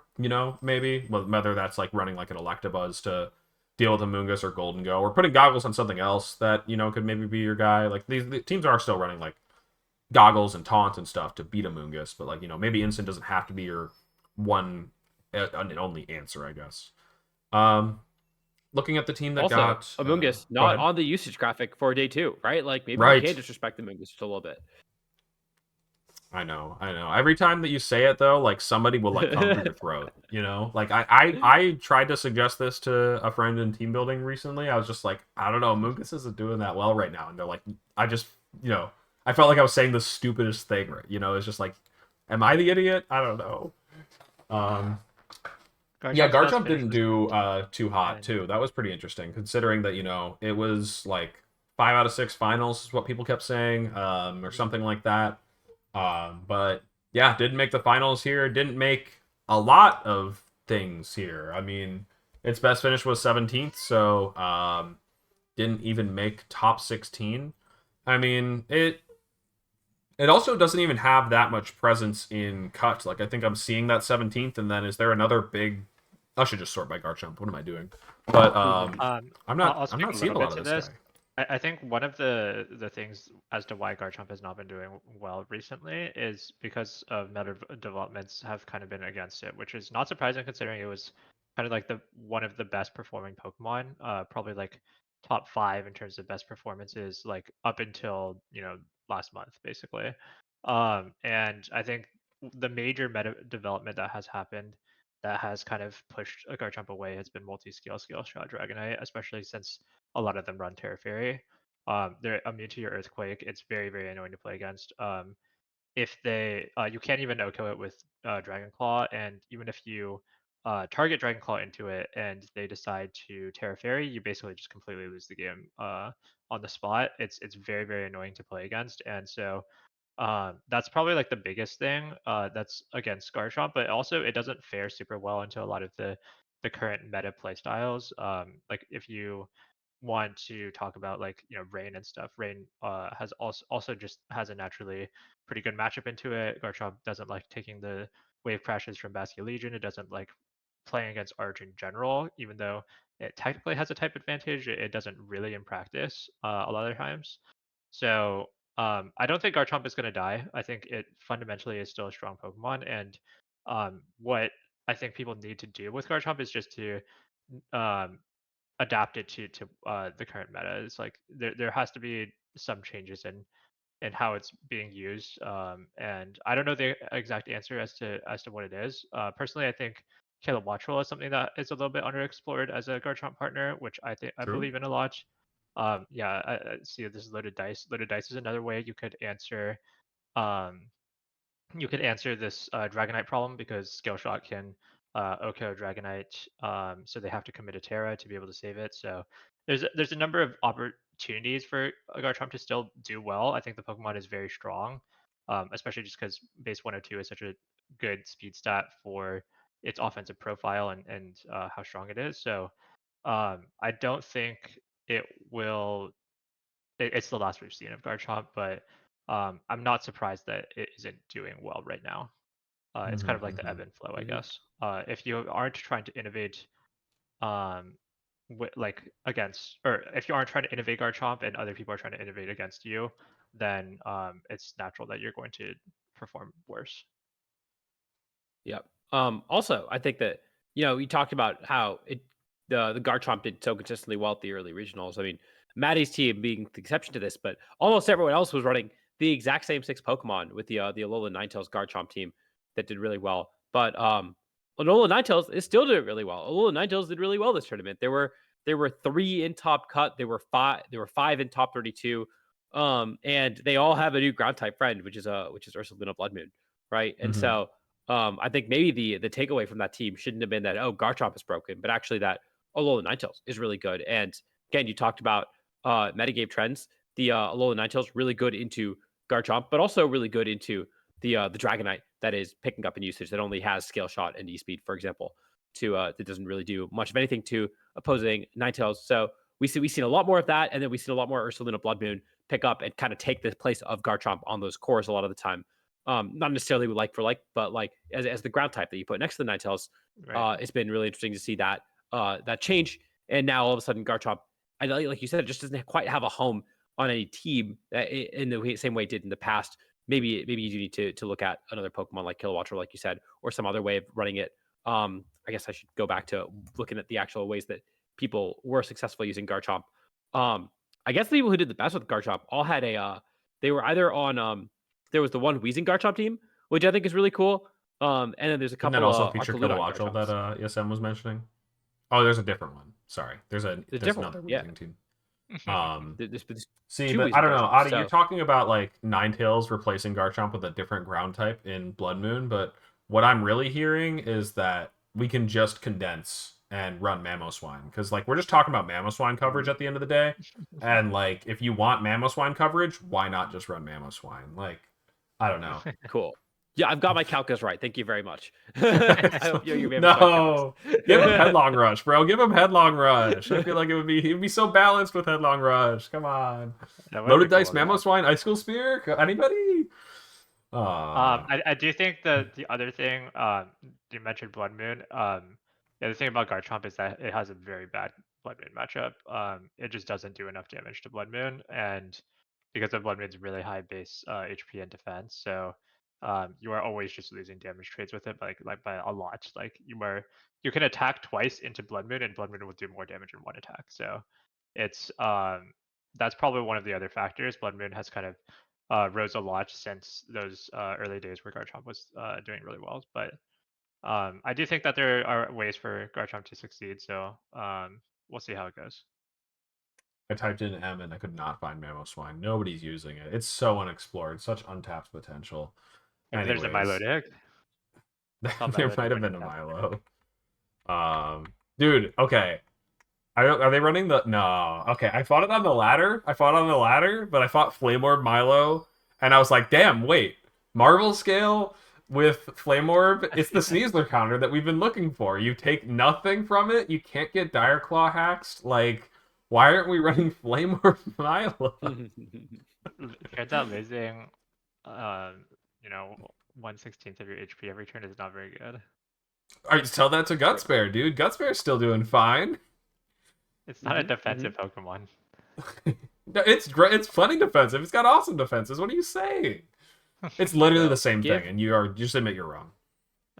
Maybe whether that's like running like an Electabuzz to deal with a Mungus or Golden Go, or putting goggles on something else that could maybe be your guy. Like the teams are still running like goggles and taunt and stuff to beat a Mungus, but like maybe Instant doesn't have to be your one and only answer, I guess. Um, looking at the team that Also, got Amoonguss go not ahead. on the usage graphic for day 2, right? Like maybe we Right. can disrespect the Amoonguss just a little bit. I know. Every time that you say it though, like somebody will like come for your throat. Like I tried to suggest this to a friend in team building recently. I was just like, I don't know, Mungus isn't doing that well right now, and they're like, I just I felt like I was saying the stupidest thing, right? You know, it's just like, am I the idiot? I don't know. Um, yeah, Garchomp's best Garchomp finish didn't was do too hot 9. too. That was pretty interesting, considering that, you know, it was like 5 out of 6 finals is what people kept saying, or something like that. But yeah, didn't make the finals here. Didn't make a lot of things here. I mean, its best finish was 17th, so didn't even make top 16. I mean, it also doesn't even have that much presence in cut. Like, I think I'm seeing that 17th, and then is there another big? I should just sort by Garchomp. What am I doing? But I'm I'll, not. I'll I'm speak not a seeing little a lot bit of to this this. guy. I think one of the things as to why Garchomp has not been doing well recently is because of meta developments have kind of been against it, which is not surprising considering it was kind of like the one of the best performing Pokemon, probably like top 5 in terms of best performances, like up until last month basically. And I think the major meta development that has happened that has kind of pushed a Garchomp away has been multi-scale skill shot Dragonite, especially since a lot of them run Terra Fairy. They're immune to your Earthquake. It's very, very annoying to play against. If they, you can't even OHKO it with Dragon Claw, and even if you target Dragon Claw into it and they decide to Terra Fairy, you basically just completely lose the game on the spot. It's very, very annoying to play against, and so that's probably like the biggest thing that's against Garchomp, but also it doesn't fare super well into a lot of the current meta play styles. Like if you want to talk about like Rain and stuff, Rain has also just has a naturally pretty good matchup into it. Garchomp doesn't like taking the wave crashes from Bastion Legion. It doesn't like playing against Arch in general, even though it technically has a type advantage. It doesn't really in practice a lot of times. So I don't think Garchomp is going to die. I think it fundamentally is still a strong Pokemon, and what I think people need to do with Garchomp is just to um, adapt it to the current meta. It's like there has to be some changes in how it's being used, and I don't know the exact answer as to what it is. Personally, I think Kilowattrel is something that is a little bit underexplored as a Garchomp partner, which I True. believe in a lot. Yeah, I see this is loaded dice. Loaded dice is another way you could answer um, this Dragonite problem because Scale Shot can OHKO Dragonite, so they have to commit a Terra to be able to save it. So there's a number of opportunities for a Garchomp to still do well. I think the Pokemon is very strong, especially just because base 102 is such a good speed stat for its offensive profile and how strong it is. So I don't think it will. It's the last we've seen of Garchomp, but I'm not surprised that it isn't doing well right now. It's kind of like the ebb and flow, I Mhm. guess. If you aren't trying to innovate, um, like against, or if you aren't trying to innovate Garchomp and other people are trying to innovate against you, then it's natural that you're going to perform worse. Yep. Also, I think that you talked about how the Garchomp did so consistently well at the early regionals. I mean, Maddie's team being the exception to this, but almost everyone else was running the exact same 6 Pokemon with the Alola Ninetales Garchomp team that did really well. But Alola Ninetales is still doing really well. Alola Ninetales did really well this tournament. There were 3 in top cut. There were 5 in top 32. And they all have a new ground type friend, which is Ursaluna Blood Moon, right? And Mm-hmm. so I think maybe the takeaway from that team shouldn't have been that Garchomp is broken, but actually that Alola Ninetales is really good. And again, you talked about metagame trends. The Alola Ninetales really good into Garchomp, but also really good into the Dragonite that is picking up in usage that only has Scale Shot and E Speed, for example, that doesn't really do much of anything to opposing Ninetales. So we've seen a lot more of that, and then we've seen a lot more Ursaluna Blood Moon pick up and kind of take the place of Garchomp on those cores a lot of the time. Not necessarily like for like, but like as the ground type that you put next to the Ninetales. Right. It's been really interesting to see that change. And now all of a sudden, Garchomp, like you said, it just doesn't quite have a home on any team in the same way it did in the past. Maybe you do need to look at another Pokemon like Kilowattrel, like you said, or some other way of running it. I guess I should go back to looking at the actual ways that people were successful using Garchomp. I guess the people who did the best with Garchomp all had they were either on there was the one Wheezing Garchomp team, which I think is really cool. And then there's a Didn't that couple also of feature Arcaludon Kilowattrel that Garchomps. ESM was mentioning? Oh, there's a different one. Sorry, The there's different one, another yeah. Weezing team. There's See, but Chewies I and don't know, Garchomps, Adi, you're so talking about like Ninetales replacing Garchomp with a different ground type in Blood Moon, but what I'm really hearing is that we can just condense and run Mamoswine because like we're just talking about Mamoswine coverage at the end of the day, and like if you want Mamoswine coverage, why not just run Mamoswine? Like, I don't know. cool. Yeah, I've got my calculus right. Thank you very much. I hope you have my No, give him calculus. Headlong Rush, bro. Give him Headlong Rush. I feel like it'd be so balanced with Headlong Rush. Come on, That would Loaded be Dice cool, yeah. Mamoswine Ice School Spear. Anybody? I do think the other thing you mentioned Blood Moon. The other thing about Garchomp is that it has a very bad Blood Moon matchup. It just doesn't do enough damage to Blood Moon, and because of Blood Moon's really high base HP and defense, so you are always just losing damage trades with it, like by a lot. Like you can attack twice into Blood Moon, and Blood Moon will do more damage in one attack. So it's that's probably one of the other factors. Blood Moon has kind of rose a lot since those early days where Garchomp was doing really well. But I do think that there are ways for Garchomp to succeed. So we'll see how it goes. I typed in M and I could not find Mamoswine. Nobody's using it. It's so unexplored, such untapped potential. Maybe there's a Milo Anyways, deck. there might have been a Milo. Dude, okay. Are they running the no? Okay, I fought it on the ladder. But I fought Flame Orb Milo, and I was like, damn, wait, Marvel scale with Flame Orb. It's the Sneasler counter that we've been looking for. You take nothing from it. You can't get Dire Claw hacked. Like, why aren't we running Flame Orb Milo? Turns out losing, you know, 1/16 of your HP every turn is not very good. All right, tell that to Gutsbear, dude. Gutsbear's still doing fine. It's not a defensive Pokemon. No, it's great. It's plenty defensive. It's got awesome defenses. What are you saying? It's literally So, the same thing, and you just admit you're wrong.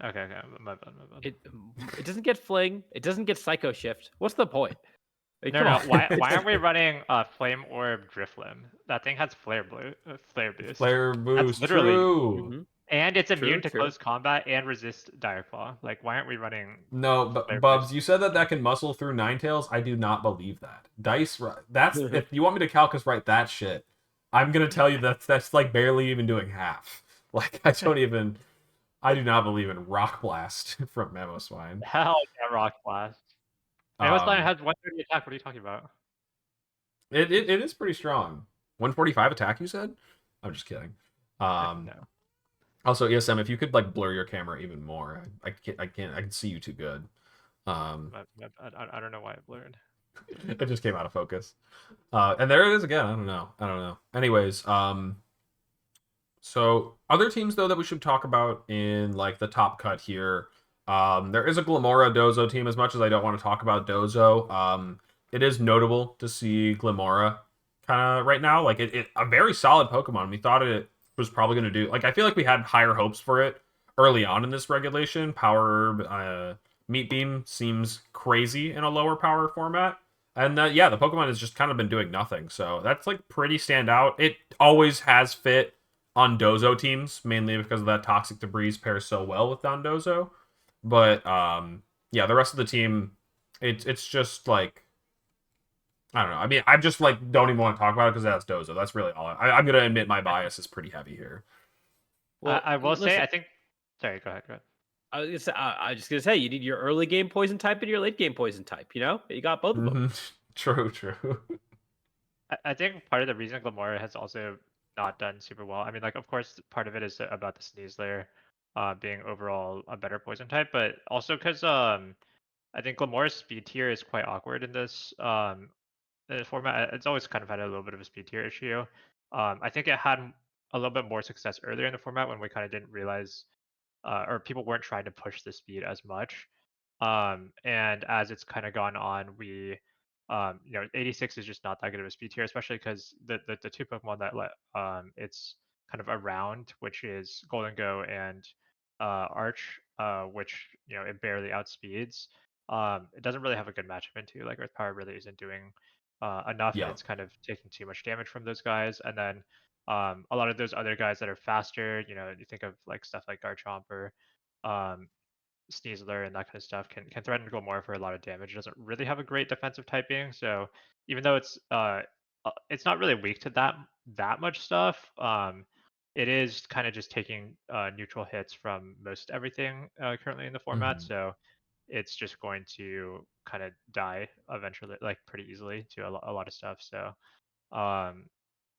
Okay, my bad. it doesn't get Fling. It doesn't get Psycho Shift. What's the point? Like, No, come no. on. Why aren't we running Flame Orb Drifloon? That thing has Flare Boost. Flare boost, literally- true. And it's immune to True. close combat and resist Dire Claw. Like, why aren't we running? No, but Flare Bubs, Boost? you said that can muscle through Ninetales. I do not believe that. Dice, that's if you want me to Calcus write that shit, I'm gonna tell you that's like barely even doing half. Like I do not believe in Rock Blast from Mamoswine. Hell yeah, Rock Blast. Mamoswine has 130 attack. What are you talking about? It is pretty strong. 145 attack, you said? I'm just kidding. No. Also, ESM, if you could like blur your camera even more, I can see you too good. I don't know why I blurred. It just came out of focus. And there it is again. I don't know. Anyways, so other teams though that we should talk about in like the top cut here. There is a Glamora Dozo team. As much as I don't want to talk about Dozo, it is notable to see Glamora kind of right now. Like it a very solid Pokemon. We thought it was probably going to do like I feel like we had higher hopes for it early on in this regulation. Power Meat Beam seems crazy in a lower power format. And yeah, the Pokemon has just kind of been doing nothing. So that's like pretty standout. It always has fit on Dozo teams, mainly because of that Toxic Debris pairs so well with Dondozo. But yeah, the rest of the team, it's just like I don't know. I mean, I just like don't even want to talk about it because that's Dozo. That's really all. I'm gonna admit my bias is pretty heavy here. Well, I will say, listen, I think. Sorry, go ahead. I was just gonna say you need your early game poison type and your late game poison type. You know, you got both of them. True. I think part of the reason Glamora has also not done super well. I mean, like, of course, part of it is about the Sneasler being overall a better poison type, but also because I think Glamora's speed tier is quite awkward in this format. It's always kind of had a little bit of a speed tier issue. I think it had a little bit more success earlier in the format when we kind of didn't realize, or people weren't trying to push the speed as much. And as it's kind of gone on, we, 86 is just not that good of a speed tier, especially because the two Pokemon that it's kind of around, which is Golden Go and Arch, which it barely outspeeds. It doesn't really have a good matchup into. Like Earth Power really isn't doing enough, Yeah. and it's kind of taking too much damage from those guys. And then a lot of those other guys that are faster, you think of like stuff like Garchomp or Sneasler and that kind of stuff can threaten Gilmore for a lot of damage. It doesn't really have a great defensive typing, so even though it's not really weak to that much stuff, it is kind of just taking neutral hits from most everything currently in the format. Mhm. So it's just going to kind of die eventually, like pretty easily to a lot of stuff. So I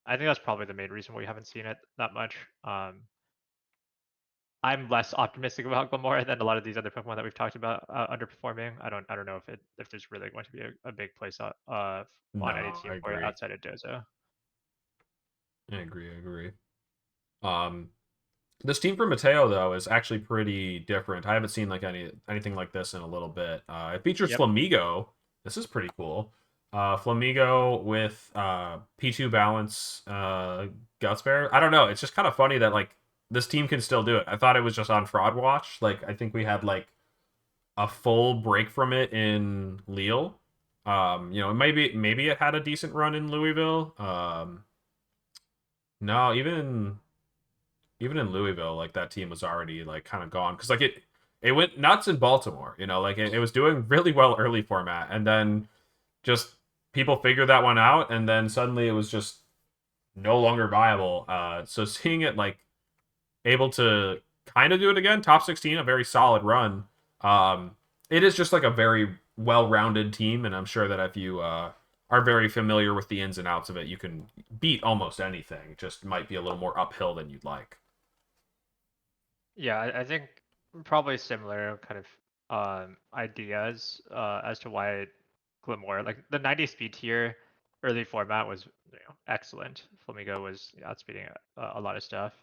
think that's probably the main reason we haven't seen it that much. I'm less optimistic about Glamora than a lot of these other Pokemon that we've talked about underperforming. I don't know if there's really going to be a big place on any No, I team for it agree. outside of Dozo. I agree. Um, this team for Mateo though is actually pretty different. I haven't seen like anything like this in a little bit. It features Yep. Flamigo. This is pretty cool. Flamigo with P2 balance, Guts Bear. I don't know. It's just kind of funny that like this team can still do it. I thought it was just on Fraud Watch. Like I think we had like a full break from it in Lille. Maybe it had a decent run in Louisville. No, even in Louisville, like that team was already like kind of gone because like it went nuts in Baltimore. Like it was doing really well early format, and then just people figured that one out, and then suddenly it was just no longer viable. So seeing it like able to kind of do it again, top 16, a very solid run. Um, it is just like a very well-rounded team, and I'm sure that if you are very familiar with the ins and outs of it, you can beat almost anything. It just might be a little more uphill than you'd like. Yeah, I think probably similar kind of ideas as to why Glimmer, like the 90 speed tier early format was excellent. Flamigo was outspeeding a lot of stuff.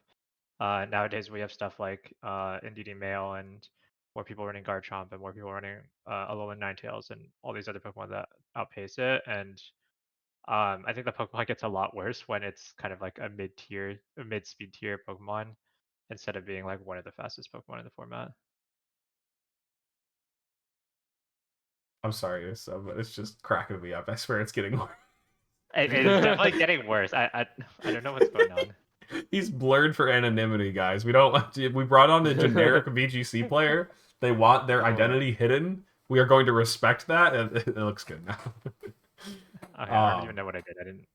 Nowadays we have stuff like NDD Mail and more people running Garchomp and more people running Alolan Ninetales and all these other Pokemon that outpace it. And I think the Pokemon gets a lot worse when it's kind of like a mid-speed tier Pokemon instead of being like one of the fastest Pokemon in the format. I'm sorry, but it's just cracking me up. I swear it's getting worse. It is definitely getting worse. I don't know what's going on. He's blurred for anonymity, guys. We don't want to, we brought on a generic VGC player. They want their identity hidden. We are going to respect that, and it looks good now. Okay, I don't even know what I did. I didn't.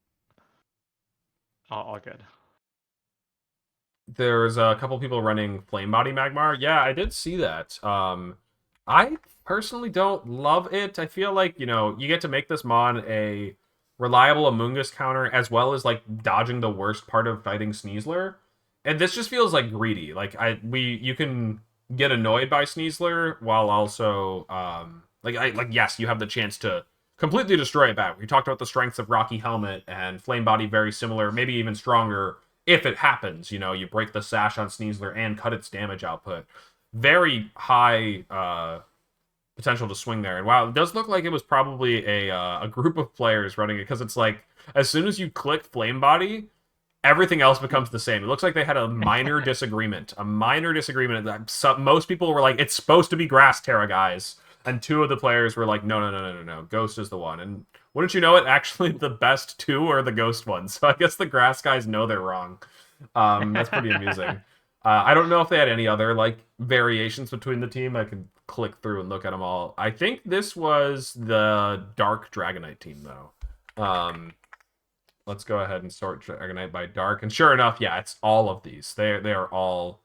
All good. There's a couple people running Flame Body Magmar. Yeah, I did see that. I personally don't love it. I feel like, you get to make this Mon a reliable Amoonguss counter as well as like dodging the worst part of fighting Sneasler. And this just feels like greedy. Like you can get annoyed by Sneasler while also yes, you have the chance to completely destroy it back. We talked about the strengths of Rocky Helmet and Flame Body very similar, maybe even stronger if it happens. You break the sash on Sneasler and cut its damage output. Very high potential to swing there. And wow, it does look like it was probably a group of players running it because it's like as soon as you click Flame Body, everything else becomes the same. It looks like they had a minor disagreement. A minor disagreement. Most people were like, it's supposed to be Grass Terra, guys. And two of the players were like, no. Ghost is the one. And wouldn't you know it, actually the best two are the Ghost ones. So I guess the Grass guys know they're wrong. That's pretty amusing. I don't know if they had any other like variations between the team. I could click through and look at them all. I think this was the Dark Dragonite team, though. Let's go ahead and sort Dragonite by Dark. And sure enough, yeah, it's all of these. They are all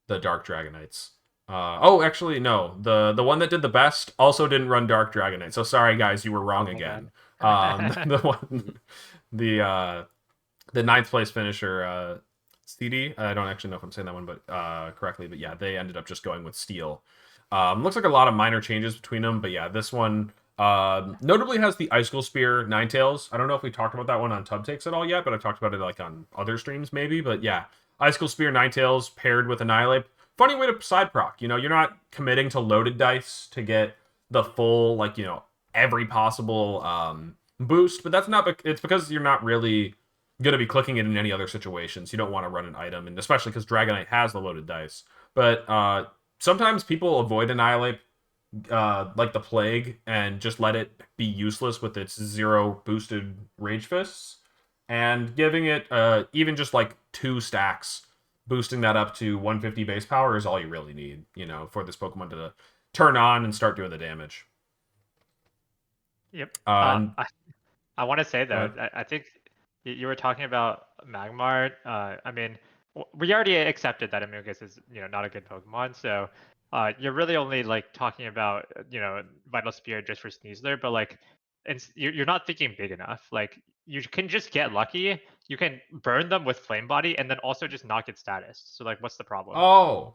the Dark Dragonites. Actually, no. The one that did the best also didn't run Dark Dragonite. So sorry, guys, you were wrong again. The ninth place finisher, CD. I don't actually know if I'm saying that one, but correctly. But yeah, they ended up just going with Steel. Looks like a lot of minor changes between them, but yeah, this one notably has the Icicle Spear Ninetales. I don't know if we talked about that one on Tub Takes at all yet, but I've talked about it like on other streams maybe. But yeah, Icicle Spear Ninetales paired with Annihilate. Funny way to side proc. You're not committing to loaded dice to get the full every possible boost, but that's not. It's because you're not really gonna be clicking it in any other situations. You don't want to run an item, and especially because Dragonite has the loaded dice. But sometimes people avoid Annihilate like the plague and just let it be useless with its 0 boosted Rage Fists, and giving it even just like 2 stacks boosting that up to 150 base power is all you really need, for this Pokemon to turn on and start doing the damage. Yep. And I want to say go though, ahead. I think you were talking about Magmar. I mean, we already accepted that Amoonguss is not a good Pokemon, so you're really only like talking about Vital Spirit just for Sneasler, but like, you're not thinking big enough. Like you can just get lucky. You can burn them with Flame Body and then also just not get status. So like, what's the problem? Oh,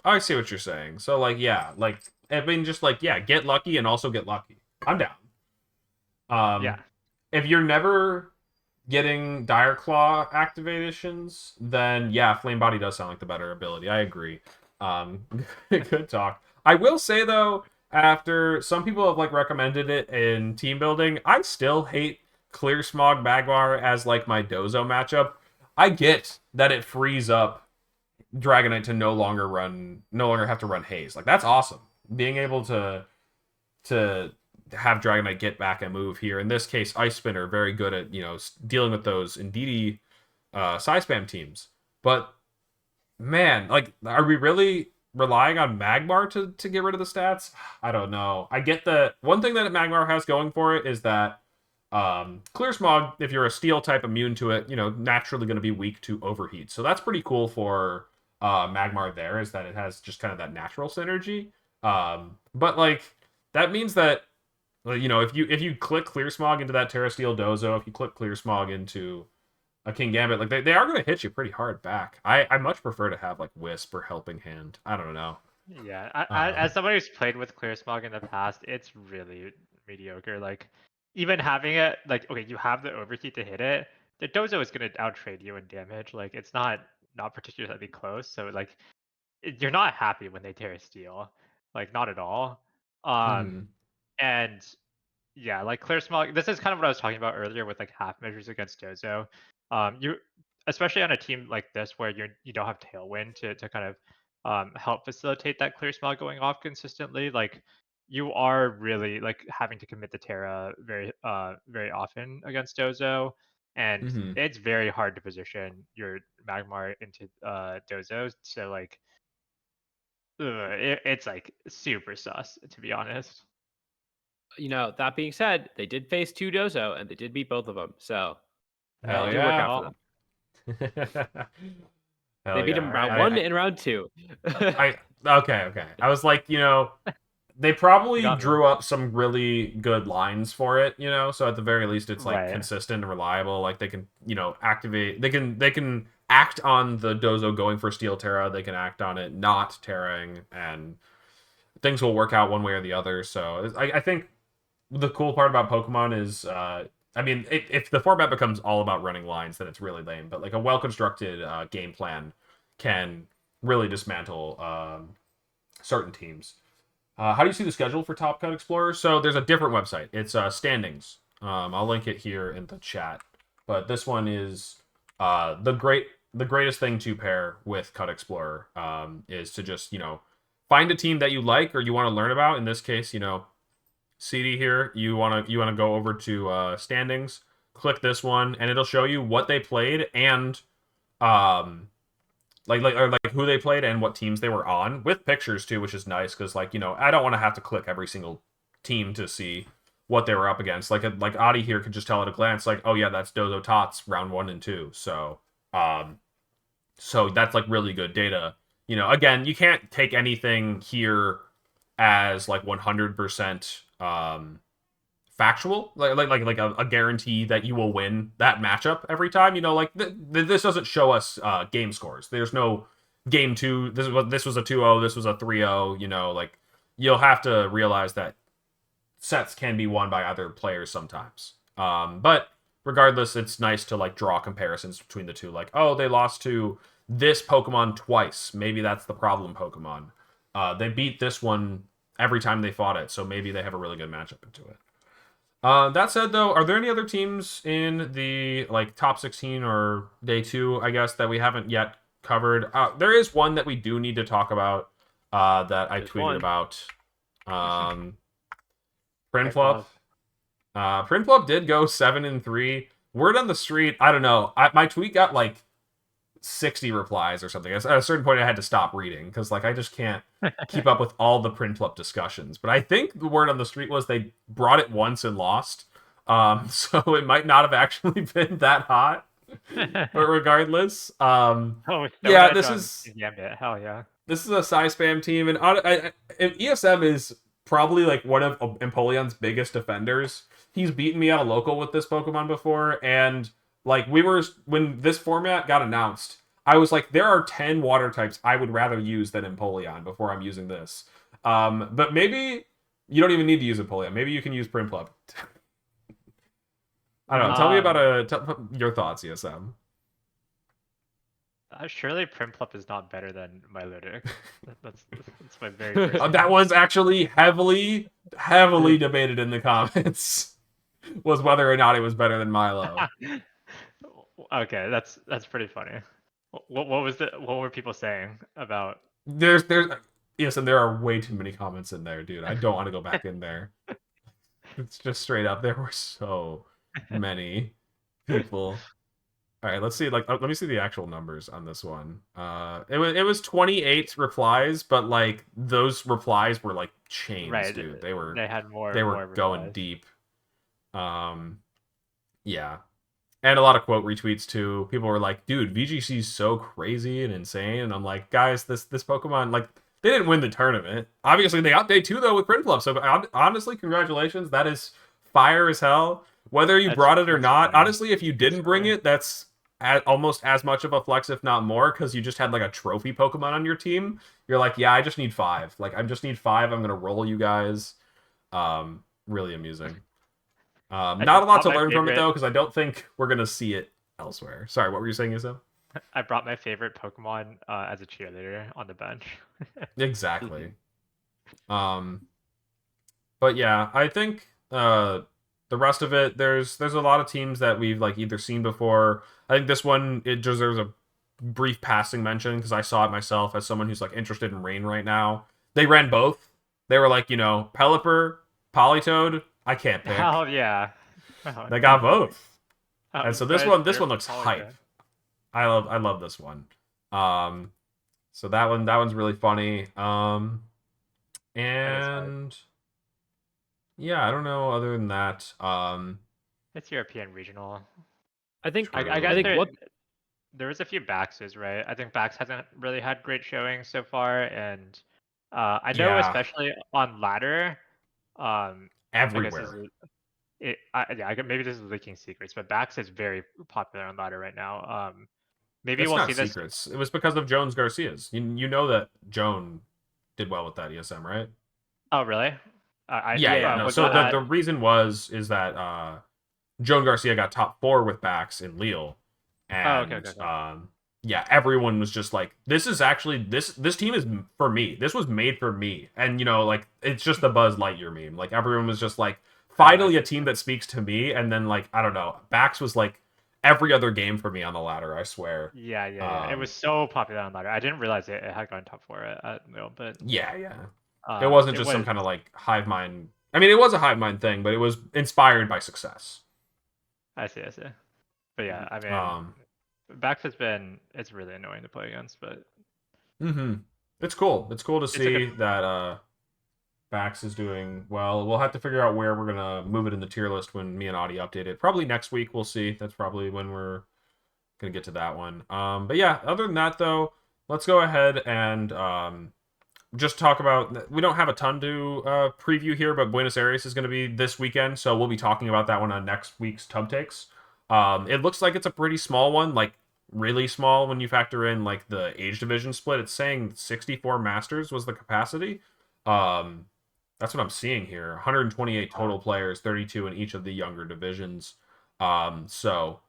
I see what you're saying. So like, yeah, like I mean, just like yeah, get lucky and also get lucky. I'm down. Yeah. If you're never getting Dire Claw activations, then yeah, Flame Body does sound like the better ability. I agree. Um, good talk. I will say though, after some people have like recommended it in team building, I still hate Clear Smog Magmar as like my Dozo matchup. I get that it frees up Dragonite to no longer have to run Haze. Like that's awesome. Being able to have Dragonite get back and move here. In this case, Ice Spinner very good at dealing with those Indeedee side spam teams. But man, like, are we really relying on Magmar to get rid of the stats? I don't know. I get that one thing that Magmar has going for it is that Clear Smog, if you're a steel type immune to it, naturally going to be weak to overheat. So that's pretty cool for Magmar there, is that it has just kind of that natural synergy. But like that means that if you click Clear Smog into that Terra Steel Dozo, if you click Clear Smog into a King Gambit, like they are going to hit you pretty hard back. I much prefer to have like Wisp or Helping Hand. I don't know. Yeah, Um, as somebody who's played with Clear Smog in the past, it's really mediocre. Like, even having it, like, okay, you have the overheat to hit it. The Dozo is gonna outtrade you in damage. Like, it's not particularly close. So like, you're not happy when they tear steel, like not at all. mhm. And yeah, like Clear Smog. This is kind of what I was talking about earlier with like half measures against Dozo. You, especially on a team like this where you don't have Tailwind to kind of help facilitate that Clear Smog going off consistently. Like you are really like having to commit the Terra very often against Dozo, and Mhm. it's very hard to position your Magmar into Dozo. So like, it's like super sus to be honest. That being said, they did face two Dozo and they did beat both of them. So Hell it did work yeah. out for Well, them. They Hell beat yeah. him All right. round one and round two. Okay. I was like, they you probably got me. drew up some really good lines for it, so at the very least it's like Right. consistent and reliable. Like they can, activate they can act on the Dozo going for Steel Terra, they can act on it not terraing, and things will work out one way or the other. So I think the cool part about Pokemon is I mean, if the format becomes all about running lines, then it's really lame. But like a well-constructed game plan can really dismantle certain teams. How do you see the schedule for Top Cut Explorer? So there's a different website. It's standings. I'll link it here in the chat. But this one is the greatest thing to pair with Cut Explorer is to just find a team that you like or you want to learn about. In this case, CD here. You wanna go over to standings. Click this one, and it'll show you what they played and um like who they played and what teams they were on with pictures too, which is nice because I don't want to have to click every single team to see what they were up against. Like Adi here could just tell at a glance, like, oh yeah, that's Dozo Tots round 1 and 2. So that's like really good data. Again, you can't take anything here as like 100% factual, like a guarantee that you will win that matchup every time. This doesn't show us game scores. There's no game two. This was a 2-0. This was a 3-0. Like you'll have to realize that sets can be won by other players sometimes. But regardless, it's nice to like draw comparisons between the two. Like, oh, they lost to this Pokemon twice. Maybe that's the problem Pokemon. They beat this one every time they fought it, so maybe they have a really good matchup into it. That said, though, are there any other teams in the like top 16 or day 2, I guess, that we haven't yet covered? There is one that we do need to talk about that I There's tweeted one. about. Um, Great Prinplup. club. Prinplup did go 7-3. Word on the street, I don't know. My tweet got like 60 replies or something. At a certain point, I had to stop reading because like I just can't keep up with all the Printflip discussions. But I think the word on the street was they brought it once and lost. So it might not have actually been that hot. But regardless, yeah, Edge this on is Gambit. Hell yeah. this is a Psy Spam team, and ESM is probably like one of Empoleon's biggest defenders. He's beaten me at a local with this Pokemon before, and like when this format got announced, I was like, there are 10 water types I would rather use than Empoleon before I'm using this. But maybe you don't even need to use Empoleon. Maybe you can use Prinplup. I don't know. Tell me about your thoughts, ESM. Surely Primplup is not better than Milotic. That's my very first. That was actually heavily debated in the comments. Was whether or not it was better than Milo. Okay, that's pretty funny. What were people saying about? There's yes, and there are way too many comments in there, dude. I don't want to go back in there. It's just straight up. There were so many people. All right, let's see. Like, let me see the actual numbers on this one. It was 28 replies, but like those replies were like chains, Right, dude. they had more. They more were going replies. deep. Yeah, and a lot of quote retweets too. People were like, "Dude, VGC's so crazy and insane," and I'm like, "Guys, this Pokemon like they didn't win the tournament. Obviously, they got day 2 though with Prinplup. So honestly, congratulations. That is fire as hell. Whether you brought it or not, funny. honestly, if you didn't bring it, that's almost as much of a flex, if not more, because you just had like a trophy Pokemon on your team. You're like, yeah, I just need 5. Like, I just need 5. I'm gonna roll you guys. Really amusing. Not a lot to learn from it though, because I don't think we're gonna see it elsewhere. Sorry, what were you saying, Yusuf? I brought my favorite Pokemon as a cheerleader on the bench. Exactly. But yeah, I think the rest of it, there's a lot of teams that we've like either seen before. I think this one it deserves a brief passing mention because I saw it myself as someone who's like interested in Rain right now. They ran both. They were like, Pelipper, Politoed. I can't pick. Oh yeah. They got both. And so this one Favorite looks Politoed. hype. I love this one. So that one's really funny. And yeah, I don't know. Other than that, It's European regional. I think True. I think guess what there was a few Baxes, right? I think Bax hasn't really had great showing so far, and I know Yeah. especially on ladder, everywhere. Maybe this is leaking secrets, but Bax is very popular on ladder right now. Maybe That's we'll not see this. secrets. It was because of Jones Garcia's. You know that Joan did well with that ESM, right? Oh really? Yeah. No. Was So that- the reason is that Joan Garcia got top 4 with Bax in Lille, and okay. yeah, everyone was just like, this is actually this team is for me. This was made for me, and like it's just the Buzz Lightyear meme. Like everyone was just like, finally a team that speaks to me, and then like I don't know, Bax was like every other game for me on the ladder. I swear. Yeah. It was so popular on ladder. I didn't realize it had gone top 4 at Lille, but Yeah. It wasn't just some kind of like hive mind. I mean, it was a hive mind thing, but it was inspired by success. I see. But yeah, I mean, Bax it's really annoying to play against, but it's cool. It's cool to see that Bax is doing well. We'll have to figure out where we're gonna move it in the tier list when me and Audie update it. Probably next week. We'll see. That's probably when we're gonna get to that one. But yeah, other than that though, let's go ahead and just talk about. We don't have a ton to preview here, but Buenos Aires is going to be this weekend, so we'll be talking about that one on next week's Tub Takes. It looks like it's a pretty small one, like really small when you factor in like the age division split. It's saying 64 Masters was the capacity. That's what I'm seeing here. 128 total players, 32 in each of the younger divisions. So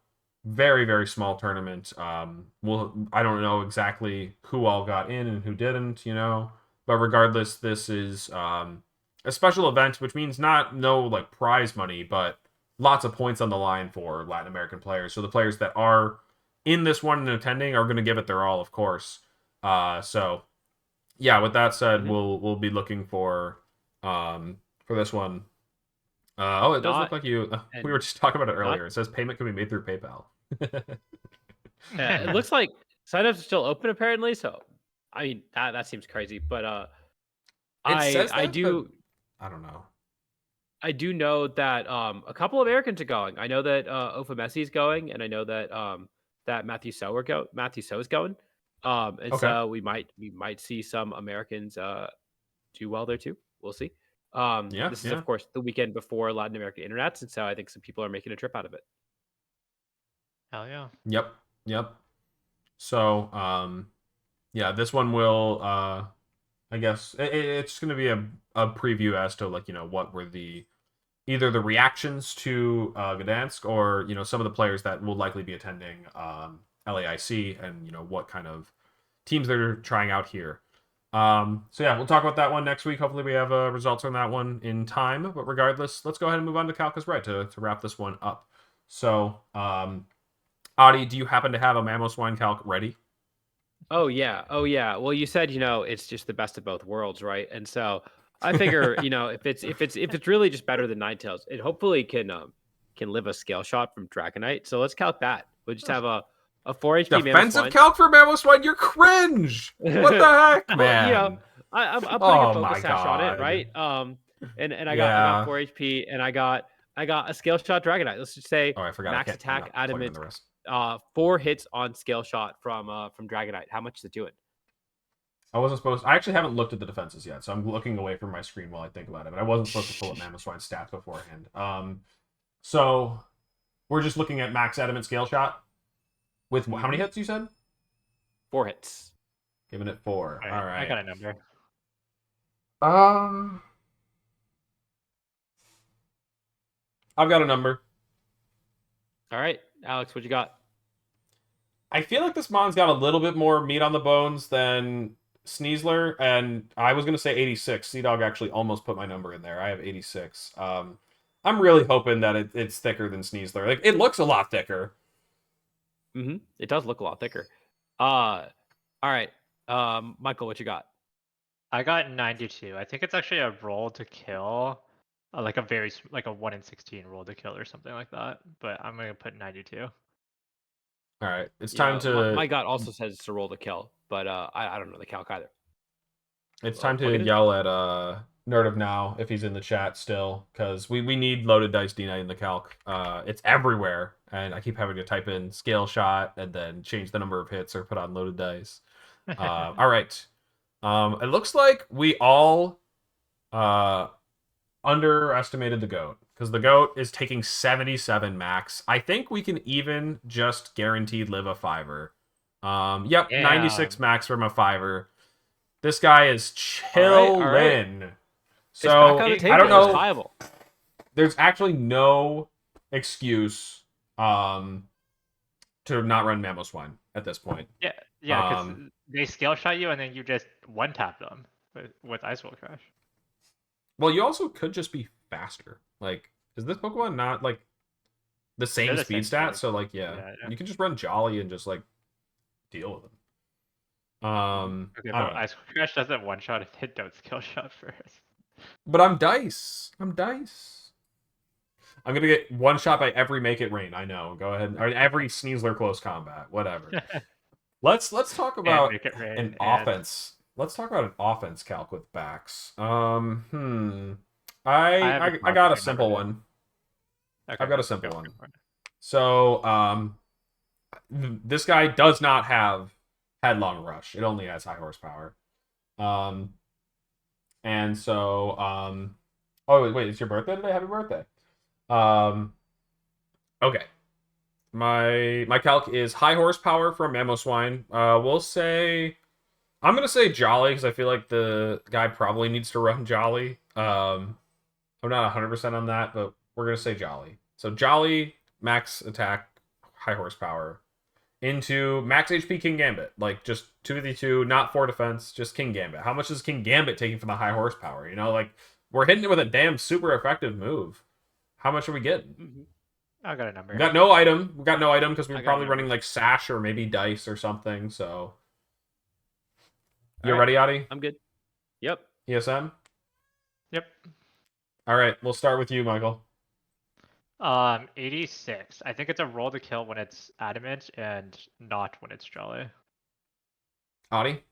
very, very small tournament. I don't know exactly who all got in and who didn't, but regardless, this is a special event, which means no like prize money, but lots of points on the line for Latin American players. So the players that are in this one and attending are going to give it their all, of course. So yeah, with that said, we'll be looking for this one. It does look like you. We were just talking about it earlier. It says payment can be made through PayPal. it looks like Signups are still open apparently, so I mean that seems crazy, but It says I that, but do I don't know. I do know that a couple Americans are going. I know that Ofa Messi is going, and I know that that Matthew So is going. And Okay. so we might see some Americans do well there too. We'll see. Yeah, This is yeah. of course the weekend before Latin American Internets, and so I think some people are making a trip out of it. Hell yeah. Yep. Yep. So, yeah, this one will I guess it's going to be a preview as to like, what were the either the reactions to Gdansk or, some of the players that will likely be attending LAIC and, what kind of teams they're trying out here. So yeah, we'll talk about that one next week. Hopefully we have results on that one in time. But regardless, let's go ahead and move on to Calc is Right to wrap this one up. So, Adi, do you happen to have a Mamoswine Calc ready? Oh yeah, oh yeah. Well, you said it's just the best of both worlds, right? And so I figure if it's really just better than Ninetales, it hopefully can live a scale shot from Dragonite. So let's count that. We'll just have a 4 HP Defensive Mamoswine. Calc for Mamoswine? You're cringe! What the heck, Well, man? I'm putting a Oh focus my sash on it, god. right? And I got Yeah. 4 HP, and I got a scale shot Dragonite. Let's just say Oh, I forgot. max I'm attack, not plugging in adamant, the rest. 4 hits on scale shot from Dragonite. How much is it doing? I wasn't supposed. I actually haven't looked at the defenses yet, so I'm looking away from my screen while I think about it. But I wasn't supposed to pull up Mamoswine's stats beforehand. So we're just looking at max adamant scale shot with how many hits? You said 4 hits. giving it 4. All right. I got a number. I've got a number. All right, Alex, what you got? I feel like this mon's got a little bit more meat on the bones than Sneasler, and I was gonna say 86. Sea Dog actually almost put my number in there. I have 86. I'm really hoping that it's thicker than Sneasler. Like it looks a lot thicker. It does look a lot thicker. All right, Michael, what you got? I got 92. I think it's actually a roll to kill, like a 1 in 16 roll to kill or something like that. But I'm gonna put 92. All right, it's time to. My gut also says it's a roll to kill, but I don't know the calc either. It's Well, time plug to it in. yell at Nerd of Now if he's in the chat still, because we need loaded dice D-Night in the calc. It's everywhere, and I keep having to type in scale shot and then change the number of hits or put on loaded dice. All right. It looks like we all underestimated the GOAT, because the GOAT is taking 77 max. I think we can even just guaranteed live a 5-er. Yep, Damn. 96 max from a 5-er. This guy is chillin'. All right. So It's back on the table. I don't know. It's viable. There's actually no excuse to not run Mamoswine at this point. Yeah, because they scale shot you and then you just one tap them with Ice Wall Crash. Well, you also could just be faster. Like, is this Pokemon not like the same the speed same stats? So like, yeah, Yeah. you can just run Jolly and just like deal with them. Okay, I don't but know. Ice Wall Crash doesn't one shot if they don't scale shot first. But I'm Dice. I'm gonna get one shot by every Make It Rain. I know. Go ahead. Or every Sneasler close combat. Whatever. Let's talk about Make It Rain an and... offense. Let's talk about an offense calc with backs. I got a simple one. Okay, I've got a let's simple go one. for it. So this guy does not have Headlong Rush. It only has high horsepower. And so oh wait, it's your birthday today? Happy birthday. Okay. My calc is high horsepower from Mamoswine. We'll say I'm gonna say Jolly because I feel like the guy probably needs to run Jolly. I'm not 100% on that, but we're gonna say Jolly. So Jolly, max attack, high horsepower, into max HP King Gambit, like just 2v2, not 4 defense, just King Gambit. How much is King Gambit taking from the high horsepower? Like we're hitting it with a damn super effective move. How much are we getting? I got a number. We got no item. Because we're probably running numbers. like Sash or maybe Dice or something. So you All right. ready, Adi? I'm good. Yep. ESM? Yep. All right, we'll start with you, Michael. 86. I think it's a roll to kill when it's adamant and not when it's Jolly. Audie?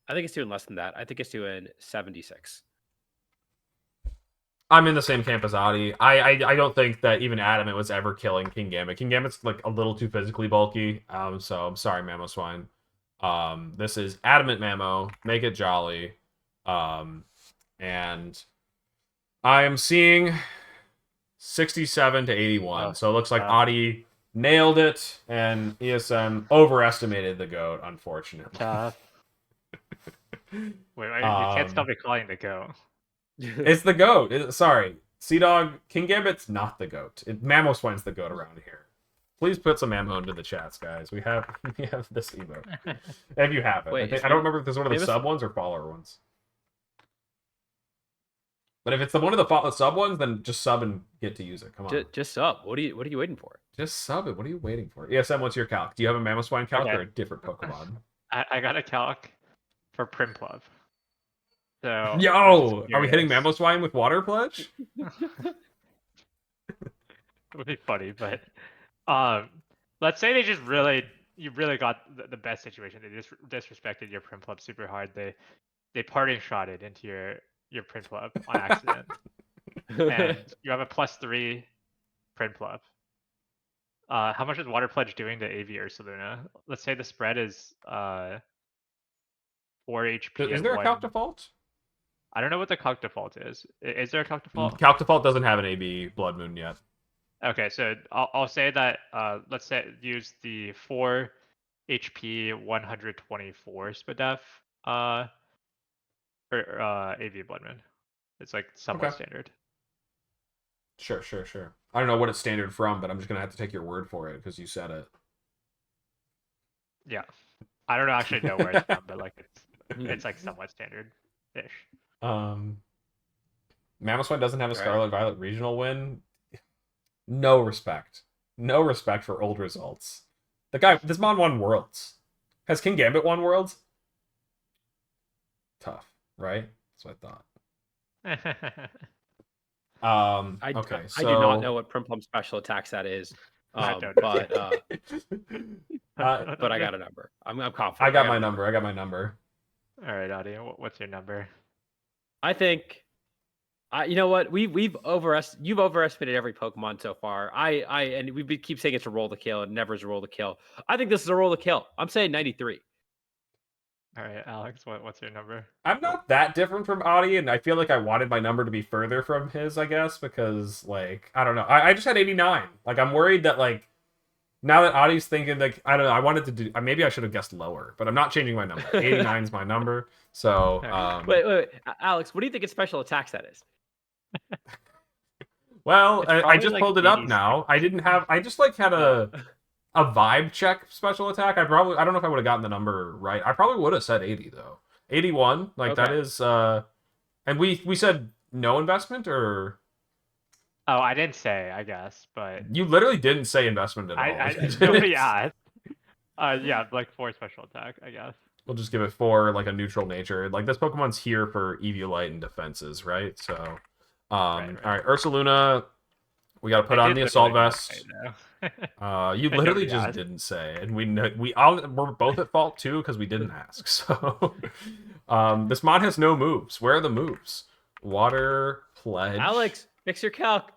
I think it's doing less than that. I think it's doing 76. I'm in the same camp as Audie. I don't think that even Adamant was ever killing King Gambit. King Gambit's like a little too physically bulky. So I'm sorry, Mammo Swine. This is Adamant Mammo. Make it jolly. And I am seeing 67 to 81. So it looks like Audie nailed it, and ESM overestimated the GOAT, unfortunately. Tough. Wait, you can't stop me calling the GOAT. It's the GOAT. Sorry. Sea-Dog, King Gambit's not the GOAT. Mammo Swine's the GOAT around here. Please put some ammo into the chats, guys. We have this emote. If you have it. Wait, I don't remember if there's one of the sub ones or follower ones. But if it's the one of the sub ones, then just sub and get to use it. Come on. Just sub. What are you waiting for? Just sub it. What are you waiting for? ESM, what's your calc? Do you have a Mammo Swine calc or a different Pokemon? I got a calc for Primplove. So yo, are we hitting Mammo Swine with Water Pledge? It would be funny, but let's say you really got the best situation. They just disrespected your Primplove super hard. They parting shotted into your Primplove on accident, and you have a +3 Primplove. How much is Water Pledge doing to AV Ursaluna? Let's say the spread is 4 HP. Is there a calc default? I don't know what the calc default is. Is there a calc default? Calc default doesn't have an AB Blood Moon yet. Okay, so I'll say that let's say use the 4 HP 124 SPDEF for AV Blood Moon. It's like somewhat standard. Sure. I don't know what it's standard from, but I'm just gonna have to take your word for it because you said it. Yeah, I don't actually know where it's from, but like it's like somewhat standard-ish. Mammo Swine doesn't have a Scarlet Violet regional win. No respect for old results. This mon won Worlds. Has King Gambit won Worlds? Tough, right? That's what I thought. I do not know what Primplum special attack that is. But I got a number. I'm confident. I got my number. All right, Audie, what's your number? I think, you know what, you've overestimated every Pokemon so far. And we keep saying it's a roll to kill, and never is a roll to kill. I think this is a roll to kill. I'm saying 93. All right, Alex, what's your number? I'm not that different from Audie, and I feel like I wanted my number to be further from his, I guess, because, like, I don't know. I just had 89. Like, I'm worried that, like, now that Audie's thinking, like, I don't know, I wanted to do, maybe I should have guessed lower, but I'm not changing my number. 89 is my number, so... Wait, Alex, what do you think its special attack set is? Well, I just pulled it up now. I just, like, had a vibe check special attack. I don't know if I would have gotten the number right. I probably would have said 80 though. 81, like that is and we said no investment, or oh, I didn't say, I guess, but you literally didn't say investment at all. Yeah, like 4 special attack, I guess. We'll just give it 4, like a neutral nature. Like this Pokemon's here for Eviolite and defenses, right? So all right, Ursaluna, we got to put on the assault vest. You literally just didn't say, and we're both at fault too because we didn't ask. So, this mod has no moves. Where are the moves? Water Pledge. Alex, fix your calc.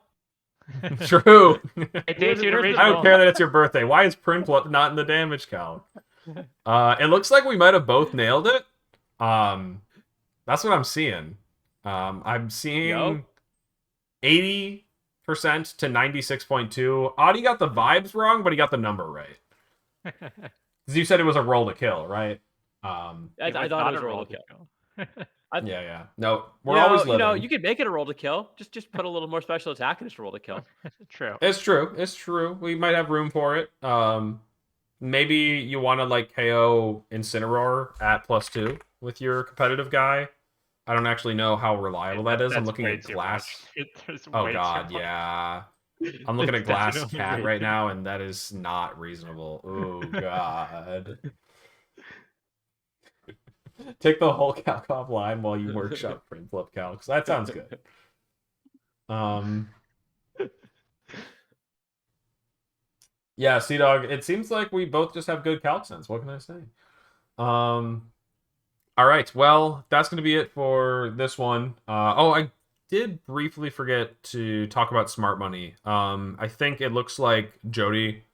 True. I don't care that it's your birthday. Why is Primplop not in the damage calc? It looks like we might have both nailed it. That's what I'm seeing. I'm seeing 80% to 96.2. Audie got the vibes wrong, but he got the number right. Because you said it was a roll to kill, right? I thought it was a roll to kill. Yeah. No, we're always living. You could make it a roll to kill. Just put a little more special attack and it's a roll to kill. True. It's true. We might have room for it. Maybe you want to like KO Incineroar at +2 with your competitive guy. I don't actually know how reliable that is. I'm looking at Glass. Oh god, yeah. I'm looking at Glass Cat right now, and that is not reasonable. Oh god. Take the whole calc offline while you workshop Primplop calcs. That sounds good. Yeah, Sea-Dog, it seems like we both just have good calc sense. What can I say? All right. Well, that's going to be it for this one. I did briefly forget to talk about smart money. I think it looks like Jody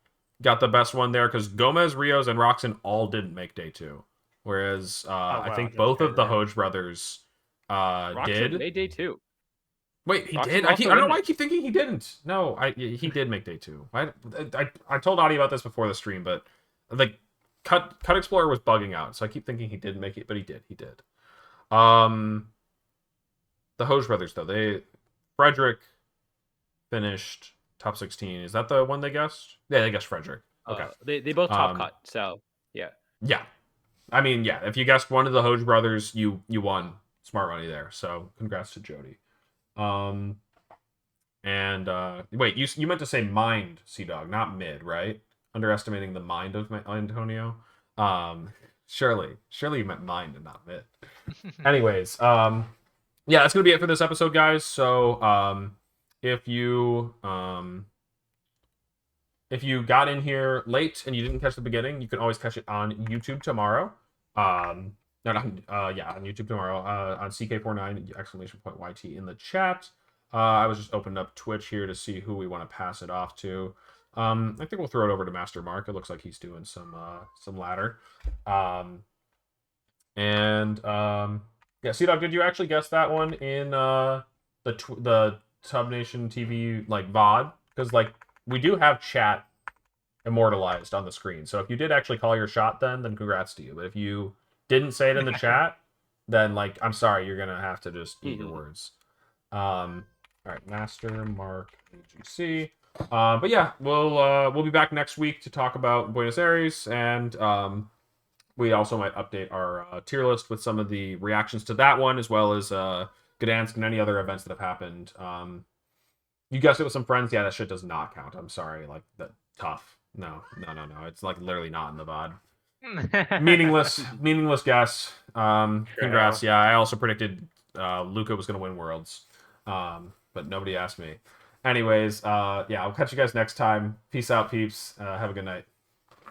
got the best one there because Gomez, Rios, and Roxon all didn't make day two, whereas I wow, think that's both of the crazy. Hoge brothers Roxon did. made day 2. Wait, he Roxon did. I also don't know won why I it. keep thinking he didn't. No, he did make day two. I told Audie about this before the stream, but like Cut Explorer was bugging out, so I keep thinking he didn't make it, but he did. He did. Um, the Hoge brothers though, Frederick finished top 16. Is that the one they guessed? Yeah, they guessed Frederick. Okay. They both top Um, cut. So yeah. yeah. I mean, yeah. If you guessed one of the Hoge brothers, you won smart money there. So congrats to Jody. Um, and wait, you meant to say mind, Sea Dog, not mid, right? Underestimating the mind of Antonio. Um, surely you meant mind and not mid. Anyways, yeah, that's gonna be it for this episode, guys. So, if you got in here late and you didn't catch the beginning, you can always catch it on YouTube tomorrow. No, not, yeah, on YouTube tomorrow. On CK49 exclamation point YT in the chat. I was just opening up Twitch here to see who we want to pass it off to. I think we'll throw it over to Master Mark. It looks like he's doing some ladder. Yeah, Sea Dog, did you actually guess that one in the Tub Nation TV like VOD? Because like we do have chat immortalized on the screen. So if you did actually call your shot, then congrats to you. But if you didn't say it in the chat, then like I'm sorry, you're gonna have to just eat your words. All right, Master Mark AGC. But yeah, we'll be back next week to talk about Buenos Aires, and we also might update our tier list with some of the reactions to that one, as well as Gdansk and any other events that have happened. You guessed it with some friends. Yeah, that shit does not count. I'm sorry. Like that tough. No. It's like literally not in the VOD. Meaningless guess. Congrats. Yeah, I also predicted Luca was gonna win Worlds. But nobody asked me. Anyways, yeah, I'll catch you guys next time. Peace out, peeps. Have a good night.